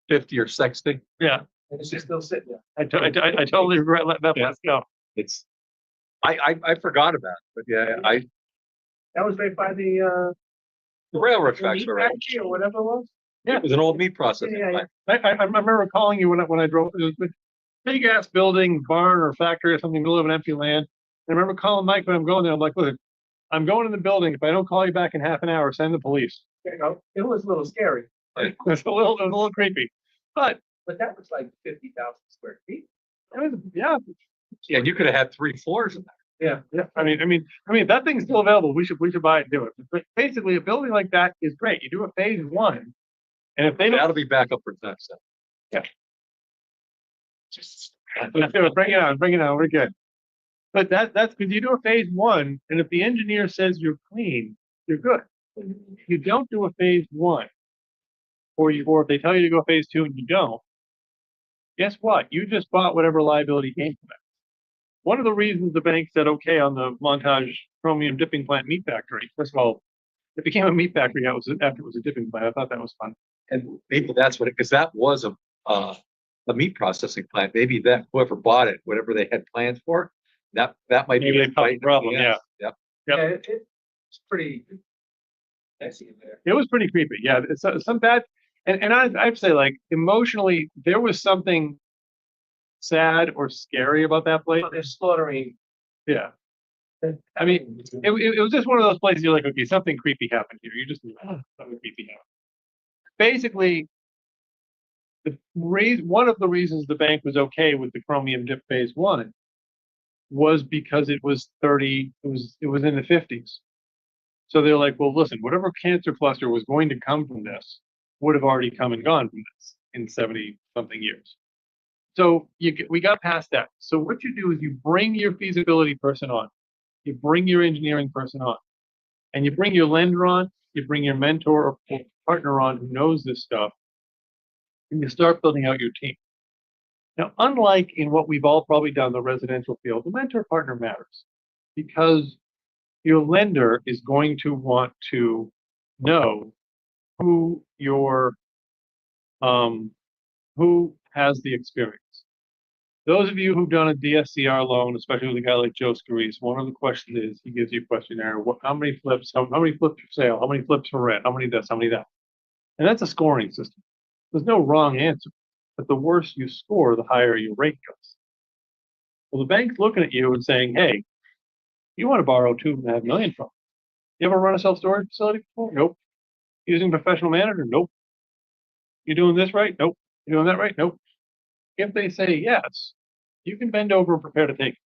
50 or 60. Yeah. And it's just still sitting there. I totally regret letting that Yeah. place go. It's, I forgot about it, but yeah, That was right by the, the railroad meat tracks were right. factory or whatever it was. It was an old meat processing Yeah, yeah. plant. I remember calling you when I drove, it was a big ass building, barn or factory or something, middle of an empty land. I remember calling Mike when I'm going there. I'm like, look, I'm going in the building. If I don't call you back in half an hour, send the police. You know, it was a little scary, It's a little creepy, but but that was like 50,000 square feet. it was, yeah, Yeah, you could have had 3 floors in there. yeah. I mean, if that thing's still available, we should buy it and do it. But basically, a building like that is great. You do a phase one, and if they don't, That'll be back up for tax sale. let's do it. Bring it on. We're good. But that's because you do a phase one, and if the engineer says you're clean, you're good. You don't do a phase one, or if they tell you to go phase two and you don't, guess what? You just bought whatever liability came from it. One of the reasons the bank said okay on the Montage Chromium Dipping Plant Meat Factory. First of all, it became a meat factory after it was a dipping plant. I thought that was fun. And maybe that's what it, because that was a meat processing plant. Maybe that whoever bought it, whatever they had plans for, that might be. Maybe they found the problem, Yep. Yep. Yeah, it's pretty messy in there. It was pretty creepy. Yeah, it's some bad, and I'd say like emotionally, there was something sad or scary about that place. But they're slaughtering. Yeah, I mean, it was just one of those places you're like, okay, something creepy happened here. You just knew something creepy happened. Basically, one of the reasons the bank was okay with the chromium dip phase one was because it was it was in the 50s. So they're like, well, listen, whatever cancer cluster was going to come from this would have already come and gone from this in 70 something years. So we got past that. So what you do is you bring your feasibility person on, you bring your engineering person on, and you bring your lender on, you bring your mentor or partner on who knows this stuff, and you start building out your team. Now, unlike in what we've all probably done in the residential field, the mentor partner matters because your lender is going to want to know who who has the experience. Those of you who've done a DSCR loan, especially with a guy like Joe Scarice, one of the questions is he gives you a questionnaire. How many flips? How many flips for sale? How many flips for rent? How many this? How many that? And that's a scoring system. There's no wrong answer, but the worse you score, the higher your rate goes. Well, the bank's looking at you and saying, "Hey, you want to borrow $2.5 million from? You ever run a self-storage facility before? Nope. Using professional manager? Nope. You doing this right? Nope. You doing that right? Nope." If they say yes, you can bend over and prepare to take it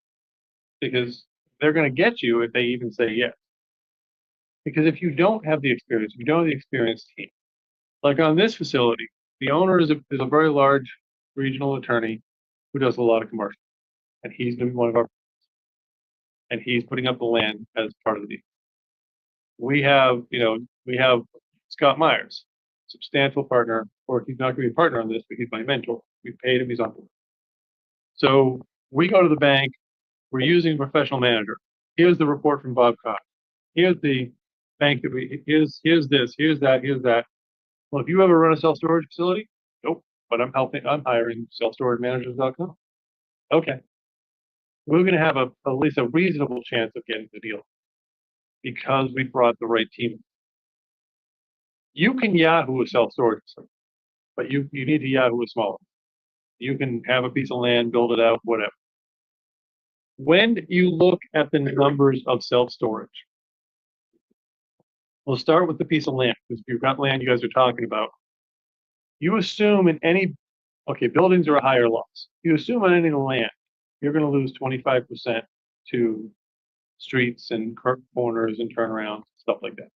because they're going to get you if they even say yes. Because if you don't have the experience, if you don't have the experienced team, like on this facility, the owner is a very large regional attorney who does a lot of commercial, and he's been one of our, and he's putting up the land as part of the deal. We have Scott Myers, substantial partner, or he's not going to be a partner on this, but he's my mentor. We paid him, he's on board. So we go to the bank, we're using a professional manager. Here's the report from Bob Cox. Here's the bank here's this, here's that. Well, if you ever run a self-storage facility, nope, but I'm hiring selfstoragemanagers.com. Okay. We're going to have at least a reasonable chance of getting the deal because we brought the right team. You can Yahoo a self-storage facility, but you need to Yahoo a smaller. You can have a piece of land, build it out, whatever. When you look at the numbers of self-storage, we'll start with the piece of land, because if you've got land you guys are talking about, you assume buildings are a higher loss. You assume on any land, you're gonna lose 25% to streets and corners and turnarounds, stuff like that.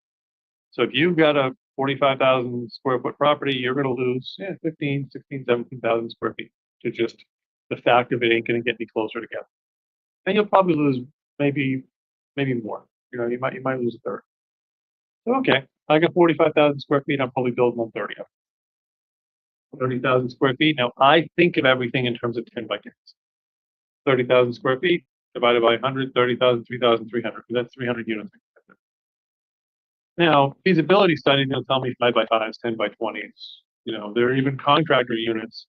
So if you've got a 45,000 square foot property, you're gonna lose, 15, 16, 17,000 square feet to just the fact of it ain't gonna get any closer together. And you'll probably lose maybe more, you might lose a third. So, okay, I got 45,000 square feet, I'm probably building on 30 of them. 30,000 square feet. Now, I think of everything in terms of 10 by 10s. 30,000 square feet divided by 100, 30,000, 3,300, that's 300 units. Now, feasibility studies, they'll tell me 5 by 5s, 10 by 20s, there are even contractor units.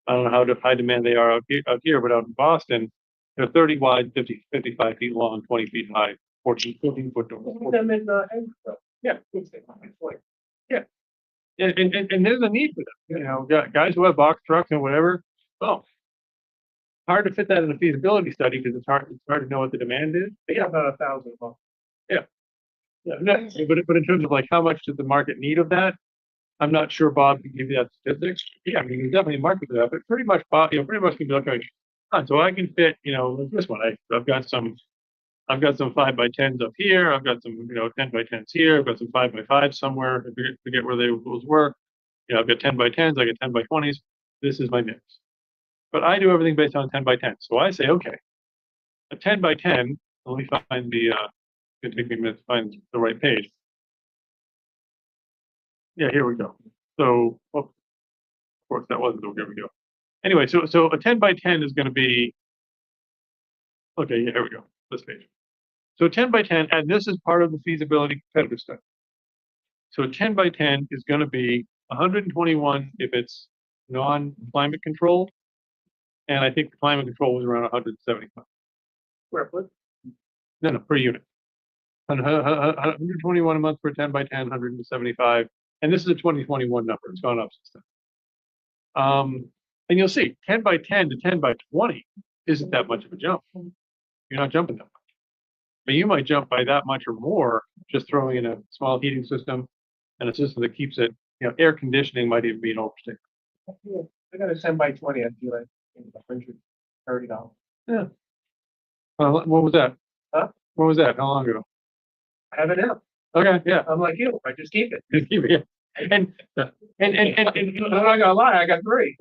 I don't know how high demand they are out here, but out in Boston, they're 30 wide, 55 feet long, 20 feet high, 14 foot doors. Yeah. Yeah. And there's a need for them, guys who have box trucks and whatever. Well, hard to fit that in a feasibility study because it's hard to know what the demand is. But yeah, about 1,000 a month. Yeah. Yeah, no, but in terms of like how much does the market need of that, I'm not sure Bob can give you that statistic. Yeah, I mean, there's definitely a market for that, but pretty much Bob, pretty much can be like, so I can fit, like this one. I've got some 5 by 10s up here. I've got some, 10 by 10s here. I've got some 5 by 5s somewhere. I forget where those were. I've got 10 by 10s. I got 10 by 20s. This is my mix. But I do everything based on 10 by 10. So I say, okay, a 10 by 10. Let me find it'll take me a minute to find the right page. Yeah, here we go. So, of course, that wasn't. Here we go. Anyway, so a 10 by 10 is going to be. Okay, yeah, here we go. This page. So 10 by 10, and this is part of the feasibility competitive study. So 10 by 10 is going to be 121 if it's non-climate controlled, and I think the climate control was around 175. Square foot? No, per unit. 121 a month for 10 by 10, 175, and this is a 2021 number. It's gone up since then. And you'll see 10 by 10 to 10 by 20 isn't that much of a jump. You're not jumping that much. But you might jump by that much or more just throwing in a small heating system and a system that keeps it, air conditioning might even be an overstatement. I got a 10 by 20, I'd be like $130. Yeah. What was that? Huh? What was that? How long ago? I have it now. Okay, yeah. I'm like you, I just keep it. Just keep it, yeah. And I'm not gonna lie, I got 3.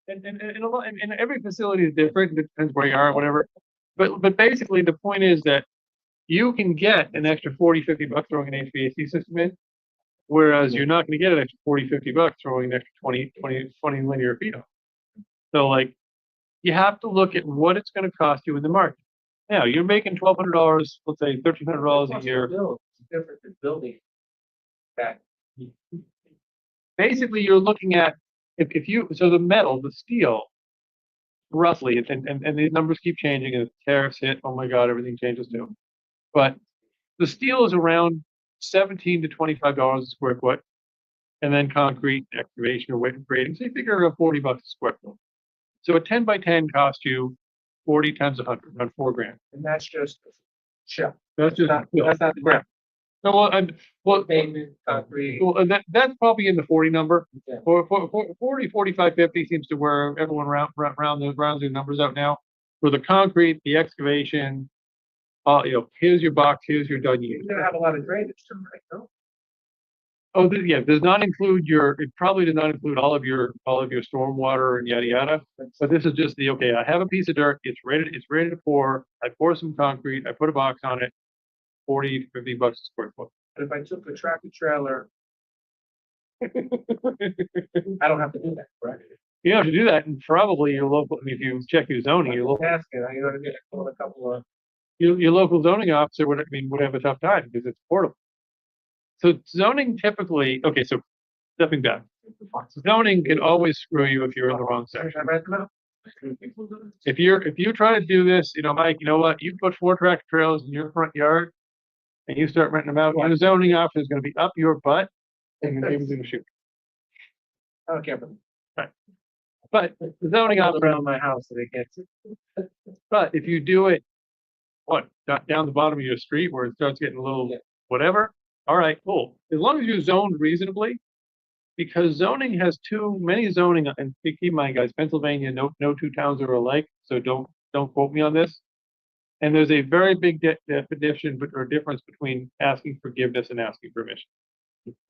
and every facility is different. It depends where you are, whatever. But basically, the point is that you can get an extra 40, 50 bucks throwing an HVAC system in, whereas you're not going to get an extra 40, 50 bucks throwing an extra 20 linear feet on. So, like, you have to look at what it's going to cost you in the market. Now, you're making $1,200, let's say $1,300 a year. It's different than building. That. Basically, you're looking at so the metal, the steel, roughly, and these numbers keep changing as tariffs hit. Oh my God, everything changes too. But the steel is around $17 to $25 a square foot, and then concrete, excavation, or weight and grading. So you figure around $40 a square foot. So a 10 by 10 costs you 40 times 100, around $4,000. And that's just shell. That's just That's not the ground. no, well, Pavement, concrete. well, that's probably in the 40 number. Yeah. 40, 45, 50 seems to where everyone rounds the numbers out now. For the concrete, the excavation, here's your box, here's your done You're gonna have a lot of drainage too, right? No? Oh, yeah, does not include it probably does not include all of your stormwater and yada yada. But this is just okay, I have a piece of dirt, it's ready to pour, I pour some concrete, I put a box on it, 40, 50 bucks a square foot. But if I took a tractor trailer, I don't have to do that, right? You have to do that, and probably your local, if you check your zoning, your local Asking, I'm gonna get a couple of. your local zoning officer would have a tough time because it's portable. So zoning typically, okay, so stepping back, zoning can always screw you if you're in the wrong section. I read them out. If you try to do this, Mike, you know what? You put 4 tractor trailers in your front yard and you start renting them out, your zoning officer is going to be up your butt and you're going to shoot. I don't care for them. But the zoning officer, Around my house, so they can't. but if you do it, down the bottom of your street where it starts getting a little Yeah. whatever, all right, cool. As long as you're zoned reasonably, because zoning has too many zoning, and keep in mind, guys, Pennsylvania, no two towns are alike, so don't quote me on this. And there's a very big definition or difference between asking forgiveness and asking permission.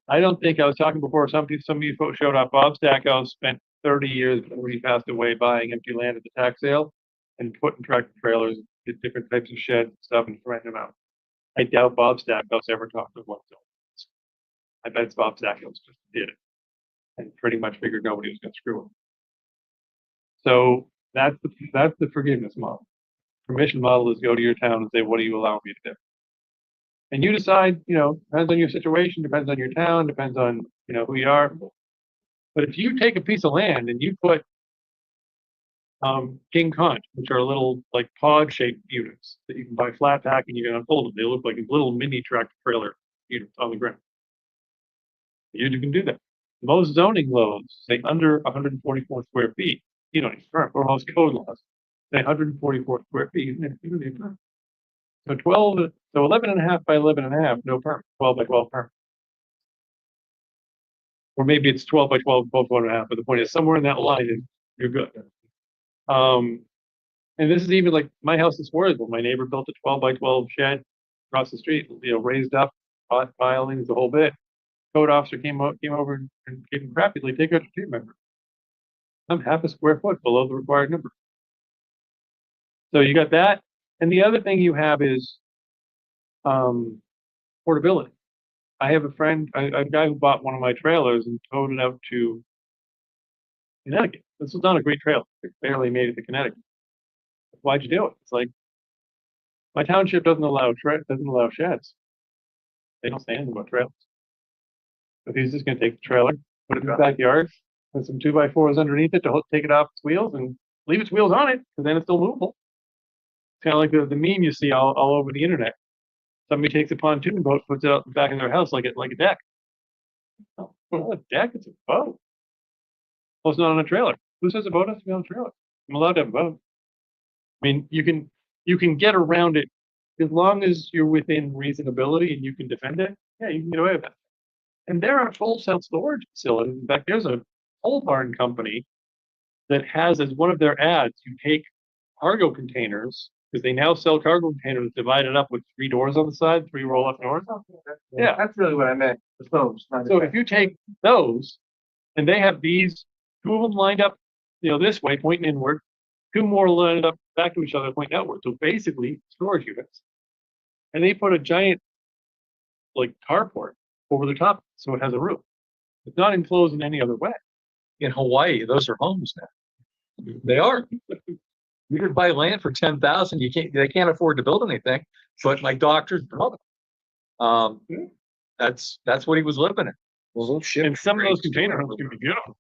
I don't think, I was talking before, some of you folks showed up, Bob Stackhouse spent 30 years before he passed away buying empty land at the tax sale and putting tractor trailers, did different types of sheds and stuff and renting them out. I doubt Bob Stackhouse ever talked to one zone. I bet it's Bob Stackhouse just did it and pretty much figured nobody was going to screw him. So that's the forgiveness model. Permission model is go to your town and say, what do you allow me to do? And you decide, depends on your situation, depends on your town, depends on, who you are. But if you take a piece of land and you put king conch, which are little like pod shaped units that you can buy flat pack and you can unfold them. They look like little mini tractor trailer units on the ground. You can do that. Most zoning laws say under 144 square feet, you don't need a permit, or most code laws say 144 square feet, you don't need a permit. So 11 and a half by 11 and a half, no permit, 12 by 12 permit. Or maybe it's 12 by 12, 12 and a half, but the point is somewhere in that line, and you're good. And this is even like my house in Swarsville. My neighbor built a 12 by 12 shed across the street, raised up, filings, the whole bit. Code officer came over and gave him crap. He's like, take out your team member. I'm half a square foot below the required number. So you got that. And the other thing you have is portability. I have a friend, a guy who bought one of my trailers and towed it out to Connecticut. This was not a great trailer. It barely made it to Connecticut. Why'd you do it? It's like, my township doesn't allow sheds. They don't say anything about trailers. But he's just going to take the trailer, put it in the backyard, put some 2x4s underneath it to take it off its wheels and leave its wheels on it, because then it's still movable. It's kind of like the meme you see all over the internet. Somebody takes a pontoon boat, puts it out the back of their house like a deck. Oh, not a deck, it's a boat. Well, it's not on a trailer. Who says a boat has to be on a trailer? I'm allowed to have a boat. I mean, you can get around it as long as you're within reasonability and you can defend it. Yeah, you can get away with that. And there are full self-storage facilities. In fact, there's a pole barn company that has as one of their ads, you take cargo containers, because they now sell cargo containers divided up with 3 doors on the side, 3 roll-up doors. Yeah. That's really what I meant, the stoves. not the So deck. if you take those, and they have these, 2 of them lined up, this way, pointing inward, 2 more lined up back to each other, pointing outward. So basically, storage units. And they put a giant, like, carport over the top, so it has a roof. It's not enclosed in any other way. In Hawaii, those are homes now. They are. You could buy land for 10,000. They can't afford to build anything, but my doctor's brother. That's what he was living in. Well, those shipping And some of those crates- container homes can be beautiful.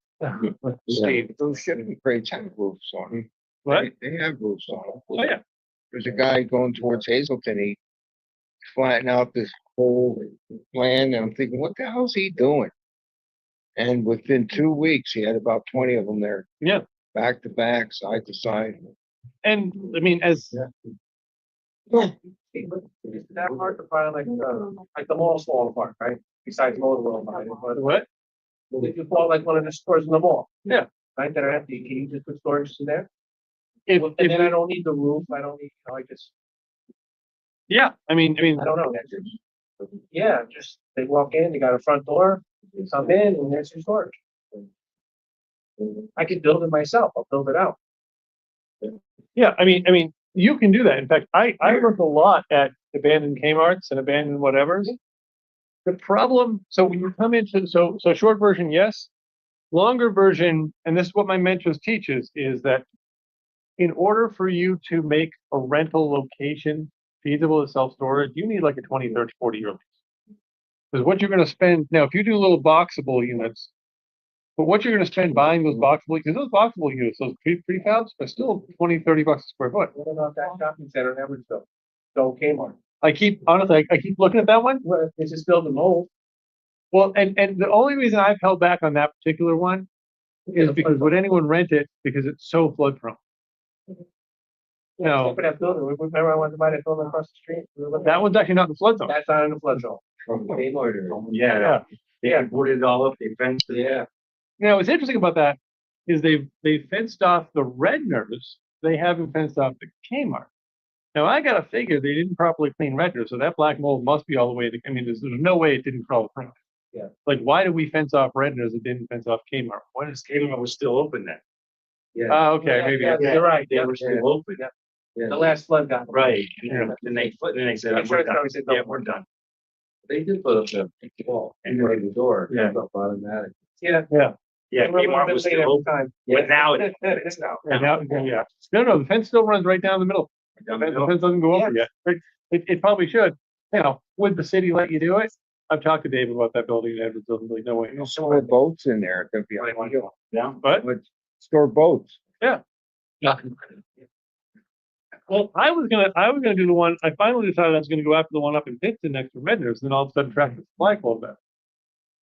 Steve, those shipping crates have roofs on them. What? They have roofs on them. Oh, yeah. There's a guy going towards Hazelton, he flattened out this whole land, and I'm thinking, what the hell's he doing? And within 2 weeks, he had about 20 of them there. Yeah. Back to back, side to side. And I mean, as It's that hard to find like the malls fall apart, right? Besides Motor World, but what? if you bought like one of the stores in the mall. Yeah. Right, that are empty, can you just put storage in there? If, And if, then I don't need the roof, I don't need, yeah, I mean, I don't know. Yeah, just, they walk in, they got a front door, they come in, and there's your storage. I could build it myself, I'll build it out. yeah, I mean, you can do that. In fact, I look a lot at abandoned Kmart's and abandoned whatevers. The problem, so when you come into, so short version, yes. Longer version, and this is what my mentors teaches, is that in order for you to make a rental location feasible as self-storage, you need like a 20, 30, 40-year lease. Because what you're going to spend, now if you do little boxable units, but what you're going to spend buying those boxable, because those boxable units, those prefabs, are still 20, 30 bucks a square foot. What about that shopping center in Edwardsville? Go Kmart. I keep looking at that one. Well, it's just build a mold. Well, and the only reason I've held back on that particular one is because would anyone rent it because it's so flood prone? No. Look at that building, remember I wanted to buy that building across the street? We were looking at- That one's actually not in the flood zone. That's not in the flood zone. From Kmart or- Yeah. They boarded it all up, they fenced it. Yeah. Now, what's interesting about that is they fenced off the Redners. They haven't fenced off the Kmart. Now, I gotta figure they didn't properly clean Redner, so that black mold must be all the way to, I mean, there's no way it didn't crawl through. Yeah. Like, why did we fence off Redner's and didn't fence off Kmart? When is Kmart was still open then? Yeah. Oh, okay, Yeah, maybe. yeah, You're right. They Yeah, were still open. yeah. The last flood got. Right, then they said, we're Insurance done. company said, no. Yeah, we're done. They did put up a wall, anyway, the door. Yeah. Up automatic. Yeah. Yeah, I remember Kmart them was saying still every open, time. but now it's. It's now. Yeah. No, the fence still runs right down the middle. The fence doesn't go over yet. It probably should. You know, would the city let you do it? I've talked to Dave about that building in Edwardsville. Like, no way. You know, store boats in there, it'd be ideal. Yeah. But, Store boats. well, I was gonna do the one, I finally decided I was gonna go after the one up in Pittston next to Redner's, then all of a sudden Tractor Supply called back.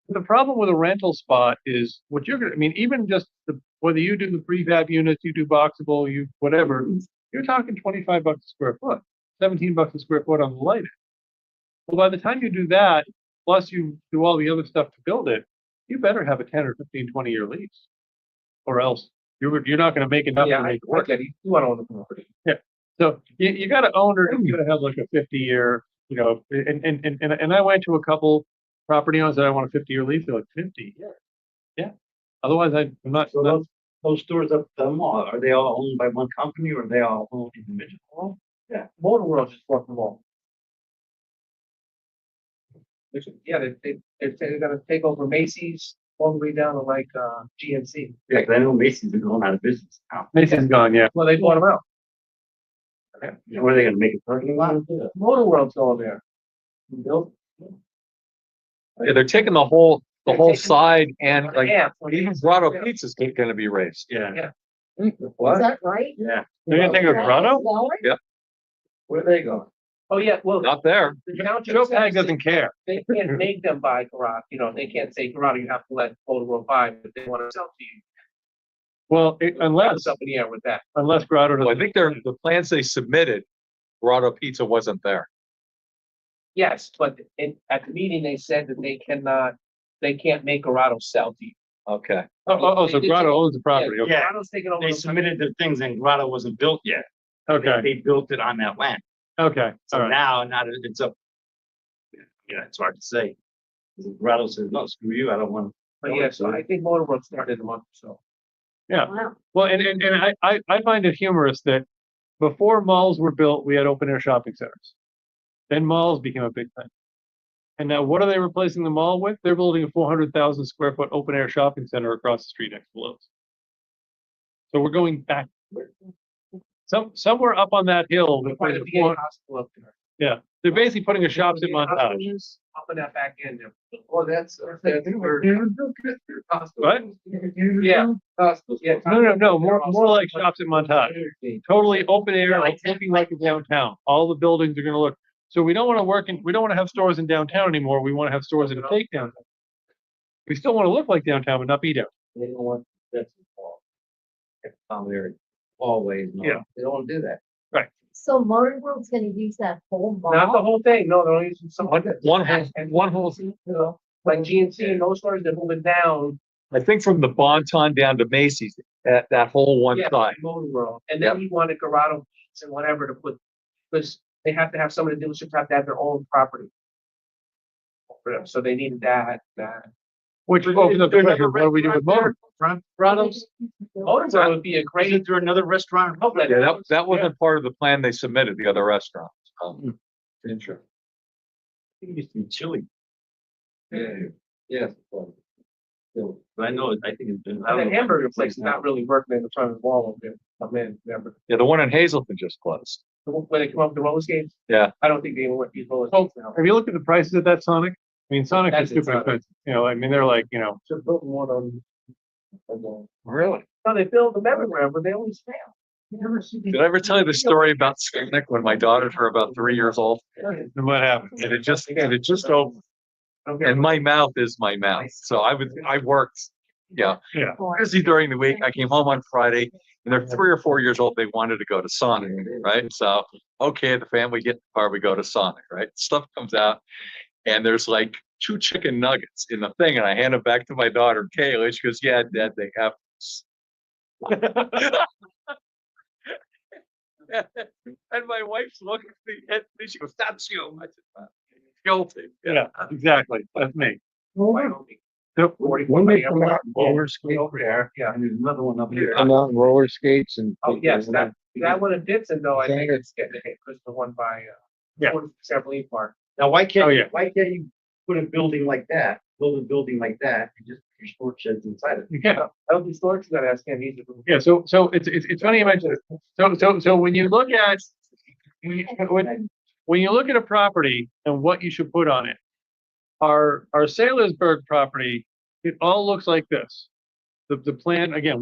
The problem with a rental spot is what you're gonna, I mean, even just whether you do the prefab units, you do boxable, you, whatever, you're talking $25 a square foot, $17 a square foot on the lighting. Well, by the time you do that, plus you do all the other stuff to build it, you better have a 10 or 15, 20-year lease. Or else you're not gonna make enough Yeah, to I make it work. get it. You want to own the property. So you got to own her, you got to have like a 50-year, you know, and I went to a couple property owners that I want a 50-year lease, they're like 50. Yeah. Otherwise I'm not, So those stores up the mall, are they all owned by one company or are they all owned individual? Yeah, Motor World just bought them all. Yeah, they're gonna take over Macy's all the way down to like, GNC. Yeah, 'cause I know Macy's is going out of business now. Mason's gone, yeah. Well, they bought them out. What are they gonna make a parking lot? Motor World's going there. Built? Yeah, they're taking the whole taking- side and like Yeah. even Grotto Pizza's gonna be raised. Yeah, Is that right? yeah. They're gonna take a Grotto? Where are they going? Oh, yeah, well. Not there. the township Joe says Pag doesn't care. They can't make them buy garage, you know, they can't say garage, you have to let Motor World buy, but they want to sell to you. Well, unless That's up in the air with that. Grotto Well, I doesn't. think the plans they submitted, Grotto Pizza wasn't there. Yes, but at the meeting, they said that they can't make Corrado sell to you. Okay. So Grotto owns the property, okay. Yeah. Corrado's taking over. They submitted their things and Grotto wasn't built yet. Okay, They built it on that land. okay, So all right. now that it's up. Yeah, it's hard to say. Grotto says, no, screw you, I don't want. But yeah, so I think Motor World started a month or so. Wow. Well, and I find it humorous that before malls were built, we had open air shopping centers. Then malls became a big thing. And now what are they replacing the mall with? They're building a 400,000 square foot open air shopping center across the street next to Lowe's. So we're going back. Somewhere up on that hill, They're putting a VA hospital up there. they're basically putting a shops at VA Montage. hospital is Up in that back end there. Oh, that's where. What? Yeah. Yeah. No, more like shops at Montage. Totally open air, Yeah, like like- looking like a downtown. All the buildings are gonna look, so we don't wanna we don't wanna have stores in downtown anymore. We wanna have stores in fake downtown. We still wanna look like downtown, but not be downtown. They don't want, that's the fall. Down there, always, no, Yeah. they don't do that. So Motor World's gonna use that whole mall? Not the whole thing, no, they're only using some. One whole, You know, like GNC and those stores, they're moving down. I think from the Bonton down to Macy's, that whole one Yeah, side. Motor World, and then he wanted Corrado and whatever to put, because they have to have some of the dealerships have to have their own property. So they needed that. Which opens up the question, what do we do with motor? Grotto's, Motor World would be a great isn't there another restaurant? outlet. Yeah, that wasn't part of the plan they submitted, the other restaurants. Interesting. It used to be chili, Yes. but I know, I think it's been. I And don't the know hamburger place is now. not really working in the front of the wall over there. I'm in, remember? Yeah, the one in Hazelton just closed. When they come up with the roller skates? Yeah. I don't think they even want these roller Oh, skates now. have you looked at the prices at that Sonic? I mean, Sonic is That's it, super Sonic. expensive, you know, I mean, they're like, you know, Just built one on. Really? No, they build them everywhere, but they always fail. Did I ever tell you the story about Sonic when my daughters were about 3 years old? and what happened? And it just opened. And my mouth is my mouth. So I worked, yeah, Yeah, busy during the week. I came home on Friday and they're 3 or 4 years old. They wanted to go to Sonic, right? So, okay, the family get in the car, we go to Sonic, right? Stuff comes out and there's like 2 chicken nuggets in the thing, and I hand it back to my daughter, Kayla. She goes, "Yeah, Dad, they have this." And my wife's looking at me, she goes, "That's you." I said, "Guilty." Yeah, exactly. That's me. Wyoming, So, 44 When they by come out, airport. roller skate, Over there, yeah. And there's another one up here. come out in roller skates and. Oh, yes, that one in Ditson though, I Is that think it? it's getting hit, because the one by, Yeah. Trampoline Park. Now, why Oh, can't, yeah. why can't you put a building like that, build a building like that, and just put your storage sheds inside it? you can't. I don't think storage is gonna ask him either. Yeah, so it's funny you mentioned it. So when you look at when you look at a property and what you should put on it, our Saylorsburg property, it all looks like this. The plan, again,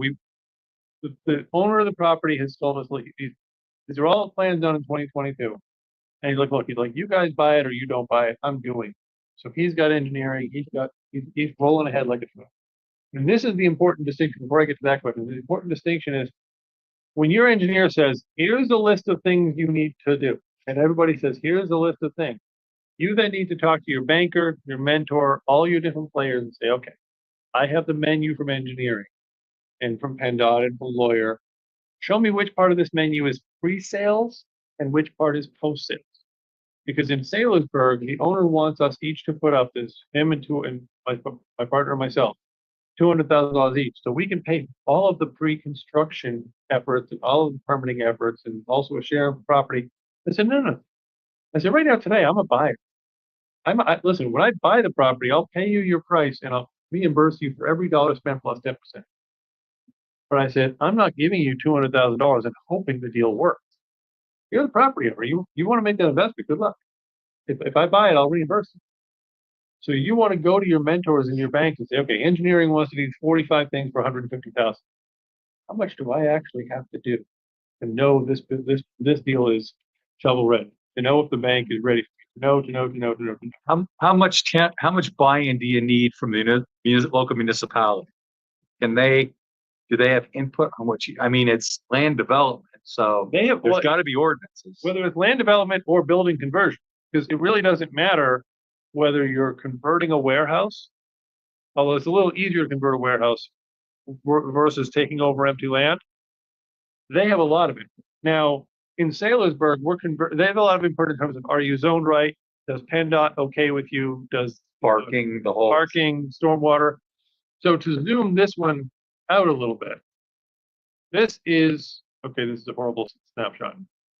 the owner of the property has told us, look, these are all plans done in 2022. And he's like, look, you guys buy it or you don't buy it, I'm doing. So he's got engineering, he's rolling ahead like a truck. And this is the important distinction before I get to that question. The important distinction is when your engineer says, here's a list of things you need to do, and everybody says, here's a list of things. You then need to talk to your banker, your mentor, all your different players and say, okay, I have the menu from engineering and from PennDOT and from lawyer. Show me which part of this menu is pre-sales and which part is post-sales. Because in Saylorsburg, the owner wants us each to put up this, him and my partner and myself, $200,000 each. So we can pay all of the pre-construction efforts and all of the permitting efforts and also a share of property. I said, no. I said, right now today, I'm a buyer. Listen, when I buy the property, I'll pay you your price and I'll reimburse you for every dollar spent plus 10%. But I said, I'm not giving you $200,000 and hoping the deal works. You're the property owner. You want to make that investment, good luck. If I buy it, I'll reimburse you. So you want to go to your mentors and your banks and say, okay, engineering wants to do 45 things for 150,000. How much do I actually have to do to know this deal is shovel ready? To know if the bank is ready for me? To know. How much buy-in do you need from the local municipality? Do they have input on I mean, it's land development, so They have there's gotta be ordinances. whether it's land development or building conversion, because it really doesn't matter whether you're converting a warehouse, although it's a little easier to convert a warehouse versus taking over empty land. They have a lot of it. Now, in Saylorsburg, they have a lot of input in terms of, are you zoned right? Does PennDOT okay with you? Does Parking, the whole. parking, stormwater? So to zoom this one out a little bit, this is a horrible snapshot.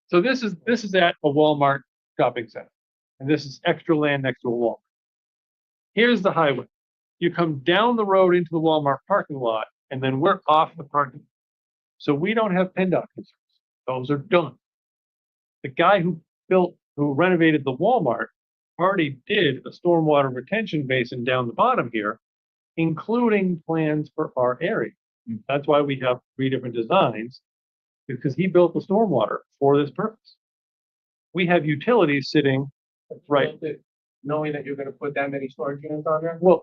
So this is at a Walmart shopping center, and this is extra land next to a Walmart. Here's the highway. You come down the road into the Walmart parking lot, and then we're off the parking. So we don't have PennDOT concerns. Those are done. The guy who renovated the Walmart already did a stormwater retention basin down the bottom here, including plans for our area. That's why we have 3 different designs, because he built the stormwater for this purpose. We have utilities sitting right. Knowing that you're gonna put that many storage units on there? Well,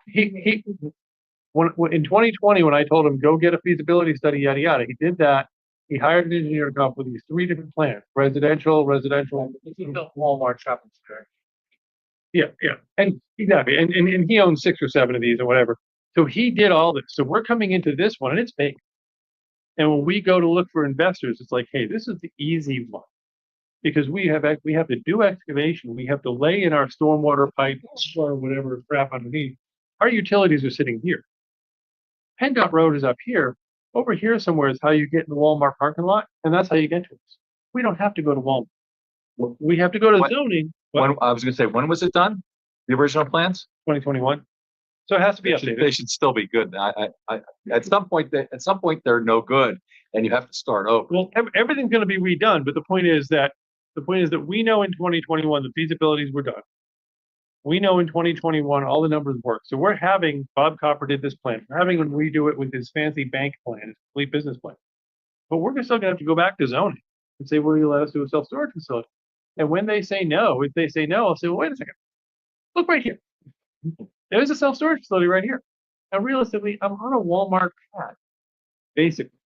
when in 2020, when I told him go get a feasibility study, yada yada, he did that. He hired an engineer to come up with these 3 different plans: residential. He built Walmart shopping center. Yeah, and exactly, and he owns 6 or 7 of these or whatever. So he did all this. So we're coming into this one, and it's big. And when we go to look for investors, it's like, hey, this is the easy one, because we have to do excavation, we have to lay in our stormwater pipe or whatever crap underneath. Our utilities are sitting here. PennDOT Road is up here. Over here somewhere is how you get in the Walmart parking lot, and that's how you get to us. We don't have to go to Walmart. We have to go to What- zoning. I was gonna say, when was it done? The original plans? 2021. So it has to be They updated. should still be good. At some point, they're no good and you have to start over. Well, everything's going to be redone, but the point is that we know in 2021 the feasibilities were done. We know in 2021 all the numbers work. So we're having Bob Copper did this plan. We're having him redo it with his fancy bank plan, his complete business plan. But we're still going to have to go back to zoning and say, will you let us do a self-storage facility? And when they say no, I'll say, well, wait a second. Look right here. There's a self-storage facility right here. Now, realistically, I'm on a Walmart pad, basically.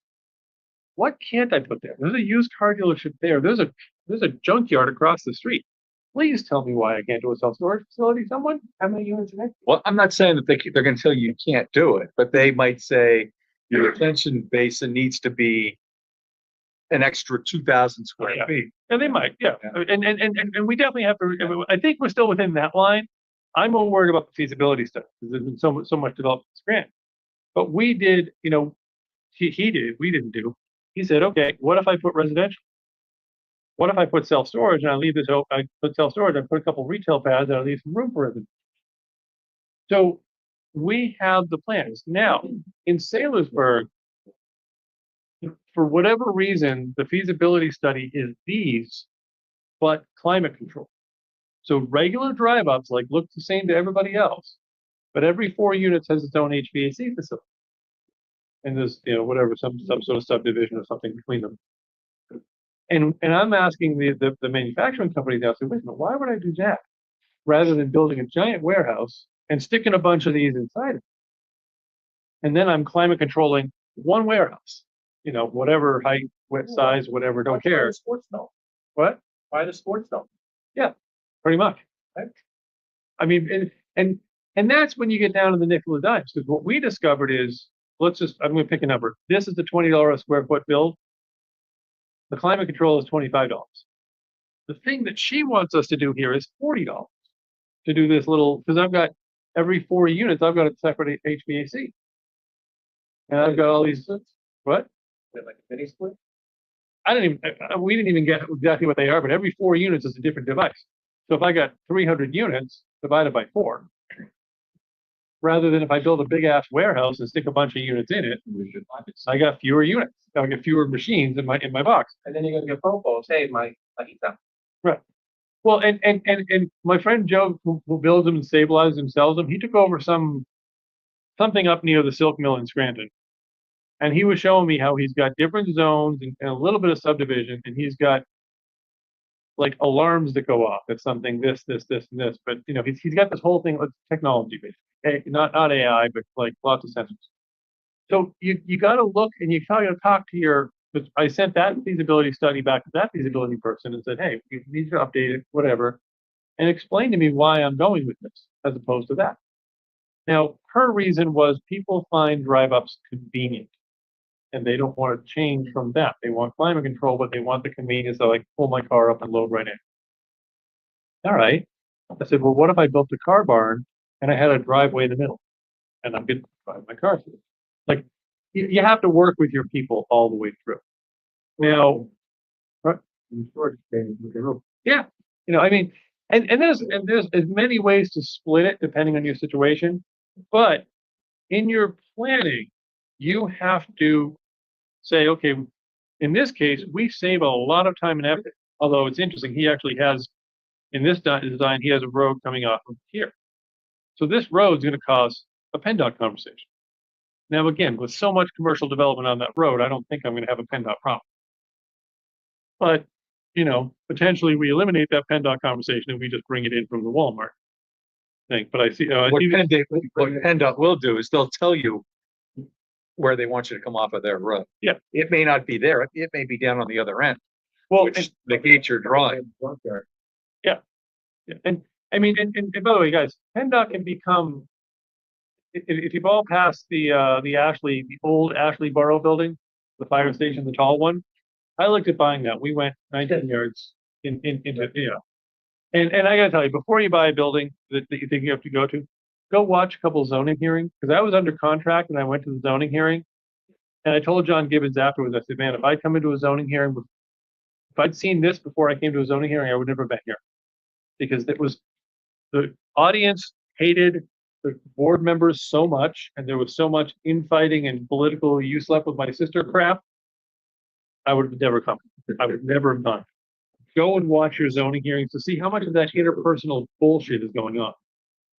What can't I put there? There's a used car dealership there. There's a junkyard across the street. please tell me why I can't do a self-storage facility. Someone, how many units in it? Well, I'm not saying that they're gonna tell you you can't do it, but they might say your retention basin needs to be an extra 2,000 square Yeah. feet. And they might, yeah. Yeah. And we definitely have to, I think we're still within that line. I'm more worried about the feasibility stuff, because there's been so much development in this grant. But we did, he did, we didn't do. He said, okay, what if I put residential? What if I put self-storage and I leave this, I put self-storage, I put a couple retail pads and I leave some room for it. So we have the plans. Now, in Saylorsburg, for whatever reason, the feasibility study is these, but climate control. So regular drive-ups like look the same to everybody else, but every 4 units has its own HVAC facility. And there's, whatever, some sort of subdivision or something between them. And I'm asking the manufacturing companies now, say, wait a minute, why would I do that? Rather than building a giant warehouse and sticking a bunch of these inside it. And then I'm climate controlling one warehouse, whatever height, width, size, whatever, don't Buy care. the sports dome. What? Buy the sports dome. Pretty much. Right. I mean, and that's when you get down to the nickel and dimes, because what we discovered is, I'm gonna pick a number. This is the $20 a square foot build. The climate control is $25. The thing that she wants us to do here is $40 to do this little, because I've got every 4 units, I've got a separate HVAC. And I've got all these, what? Is it like a mini split? We didn't even get exactly what they are, but every 4 units is a different device. So if I got 300 units divided by 4, rather than if I build a big ass warehouse and stick a bunch of units in it, I got fewer units. I get fewer machines in my box. And then you're gonna get phone calls, hey, my heat's out. Well, and my friend Joe, who builds them and stabilizes them, sells them, he took over something up near the Silk Mill in Scranton. And he was showing me how he's got different zones and a little bit of subdivision, and he's got like alarms that go off. It's something this, and this. But he's got this whole thing with technology, basically. Not AI, but like lots of sensors. So you got to look and you got to talk to your. I sent that feasibility study back to that feasibility person and said, hey, you need to update it, whatever, and explain to me why I'm going with this as opposed to that. Now, her reason was people find drive-ups convenient. And they don't want to change from that. They want climate control, but they want the convenience of like pull my car up and load right in. All right. I said, well, what if I built a car barn and I had a driveway in the middle and I'm going to drive my car through? Like you have to work with your people all the way through. Now, yeah, I mean, and there's as many ways to split it depending on your situation, but in your planning, you have to say, okay, in this case, we save a lot of time and effort. Although it's interesting, he actually has, in this design, he has a road coming off of here. So this road's going to cause a PennDOT conversation. Now, again, with so much commercial development on that road, I don't think I'm going to have a PennDOT problem. But, potentially we eliminate that PennDOT conversation and we just bring it in from the Walmart thing. But I see, What PennDOT will do is they'll tell you where they want you to come off of their road. Yeah. It may not be there. It may be down on the other end, well, which negates your drawing. and I mean, and by the way, guys, PennDOT can become, if you've all passed the old Ashley Borough building, the fire station, the tall one, I looked at buying that. We went 19 yards into, and I gotta tell you, before you buy a building that you think you have to go to, go watch a couple of zoning hearings, because I was under contract and I went to the zoning hearing. And I told John Gibbons afterwards, I said, man, if I'd come into a zoning hearing, if I'd seen this before I came to a zoning hearing, I would never have been here. Because the audience hated the board members so much, and there was so much infighting and political you slept with my sister crap. I would have never come. I would never have done. Go and watch your zoning hearings to see how much of that interpersonal bullshit is going on.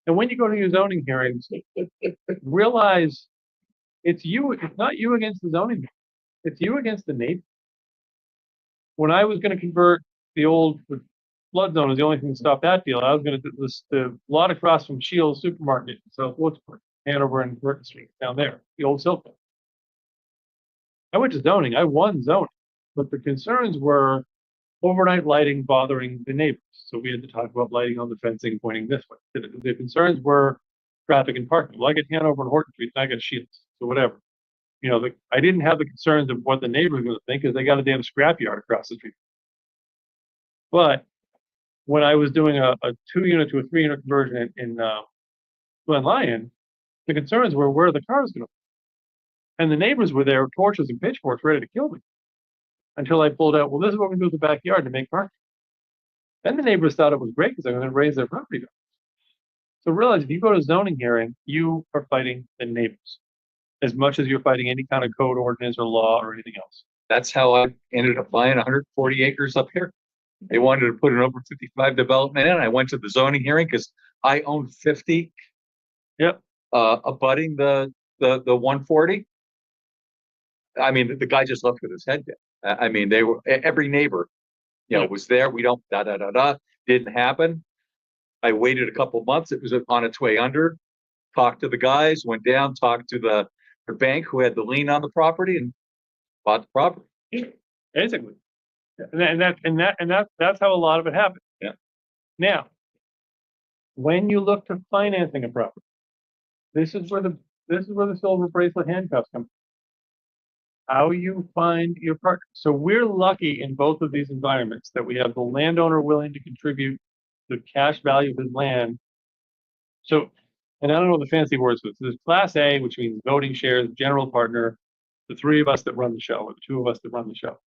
And when you go to your zoning hearings, realize it's not you against the zoning. It's you against the neighbor. When I was going to convert the old flood zone, is the only thing to stop that deal. I was going to do the lot across from Shields Supermarket, so Wilkesburg, Hanover and Burton Street down there, the old Silk Mill. I went to zoning. I won zoning, but the concerns were overnight lighting bothering the neighbors. So we had to talk about lighting on the fencing pointing this way. The concerns were traffic and parking. Well, I get Hanover and Horton Street, and I got Shields, so whatever. You know, I didn't have the concerns of what the neighbors were gonna think, because they got a damn scrapyard across the street. But when I was doing a 2-unit to a 3-unit conversion in Glen Lyon, the concerns were where are the cars gonna? And the neighbors were there with torches and pitchforks ready to kill me. Until I pulled out, well, this is what we do with the backyard to make parking. Then the neighbors thought it was great because I'm gonna raise their property value. So realize if you go to zoning hearing, you are fighting the neighbors as much as you're fighting any kind of code ordinance or law or anything else. That's how I ended up buying 140 acres up here. They wanted to put an over 55 development in. I went to the zoning hearing because I own 50. Yep. Abutting the 140. I mean, the guy just left with his head down. I mean, they were, every neighbor, was there. We don't, didn't happen. I waited a couple months. It was on its way under. Talked to the guys, went down, talked to the bank who had the lien on the property and bought the property. Basically. And that's how a lot of it happened. Yeah. Now, when you look to financing a property, this is where the silver bracelet handcuffs come. How you find your partner. So we're lucky in both of these environments that we have the landowner willing to contribute the cash value of his land. So, and I don't know the fancy words for this. There's Class A, which means voting shares, general partner, the 3 of us that run the show, or the 2 of us that run the show.